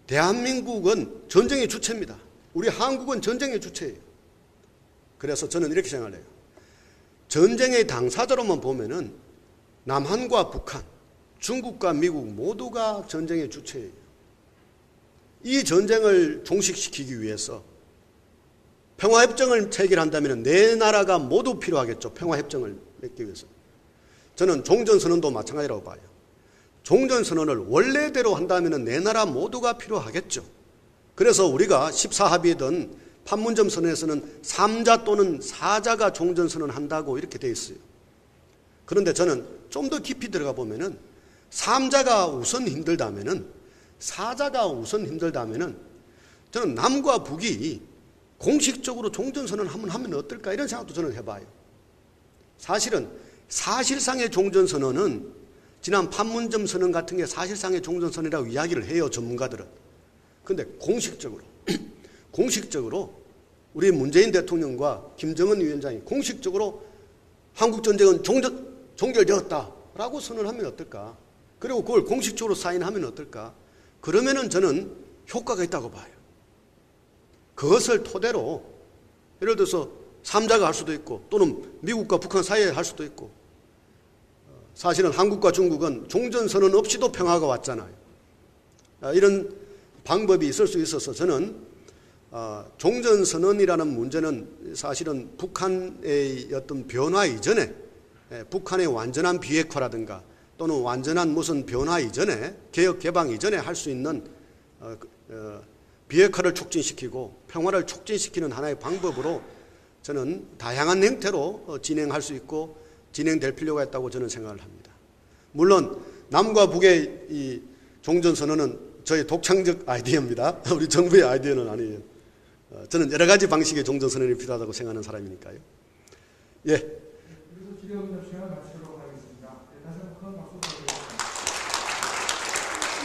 대한민국은 전쟁의 주체입니다. 우리 한국은 전쟁의 주체예요. 그래서 저는 이렇게 생각을 해요. 전쟁의 당사자로만 보면은 남한과 북한, 중국과 미국 모두가 전쟁의 주체예요. 이 전쟁을 종식시키기 위해서 평화협정을 체결한다면 네 나라가 모두 필요하겠죠. 평화협정을 맺기 위해서. 저는 종전선언도 마찬가지라고 봐요. 종전선언을 원래대로 한다면 네 나라 모두가 필요하겠죠. 그래서 우리가 14합의든 판문점 선언에서는 3자 또는 4자가 종전선언을 한다고 이렇게 되어 있어요. 그런데 저는 좀 더 깊이 들어가 보면은 3자가 우선 힘들다면은 4자가 우선 힘들다면은 저는 남과 북이 공식적으로 종전선언을 한번 하면 어떨까 이런 생각도 저는 해봐요. 사실은 사실상의 종전선언은 지난 판문점 선언 같은 게 사실상의 종전선언이라고 이야기를 해요, 전문가들은. 그런데 공식적으로 우리 문재인 대통령과 김정은 위원장이 공식적으로 한국전쟁은 종결되었다라고 선언하면 어떨까? 그리고 그걸 공식적으로 사인하면 어떨까? 그러면은 저는 효과가 있다고 봐요. 그것을 토대로 예를 들어서 3자가 할 수도 있고 또는 미국과 북한 사이에 할 수도 있고, 사실은 한국과 중국은 종전선언 없이도 평화가 왔잖아요. 이런 방법이 있을 수 있어서 저는 종전선언이라는 문제는 사실은 북한의 어떤 변화 이전에, 북한의 완전한 비핵화라든가 또는 완전한 무슨 변화 이전에, 개혁 개방 이전에 할 수 있는 비핵화를 촉진시키고 평화를 촉진시키는 하나의 방법으로 저는 다양한 형태로 진행할 수 있고 진행될 필요가 있다고 저는 생각을 합니다. 물론 남과 북의 이 종전선언은 저희 독창적 아이디어입니다. 우리 정부의 아이디어는 아니에요. 저는 여러 가지 방식의 종전선언이 필요하다고 생각하는 사람이니까요. 예. 그래서 질의응답 시간을 마치도록 하겠습니다. 다시 한번 큰 박수 부탁드립니다.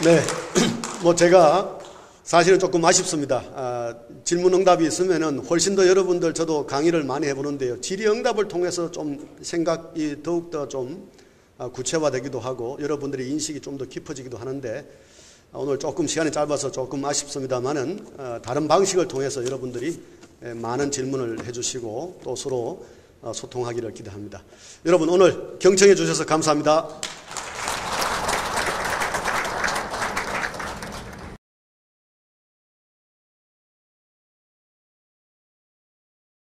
네, 뭐 제가 사실은 조금 아쉽습니다. 질문응답이 있으면은 훨씬 더 여러분들, 저도 강의를 많이 해보는데요, 질의응답을 통해서 좀 생각이 더욱더 좀 구체화되기도 하고 여러분들의 인식이 좀 더 깊어지기도 하는데, 오늘 조금 시간이 짧아서 조금 아쉽습니다만은 다른 방식을 통해서 여러분들이 많은 질문을 해주시고 또 서로 소통하기를 기대합니다. 여러분 오늘 경청해 주셔서 감사합니다.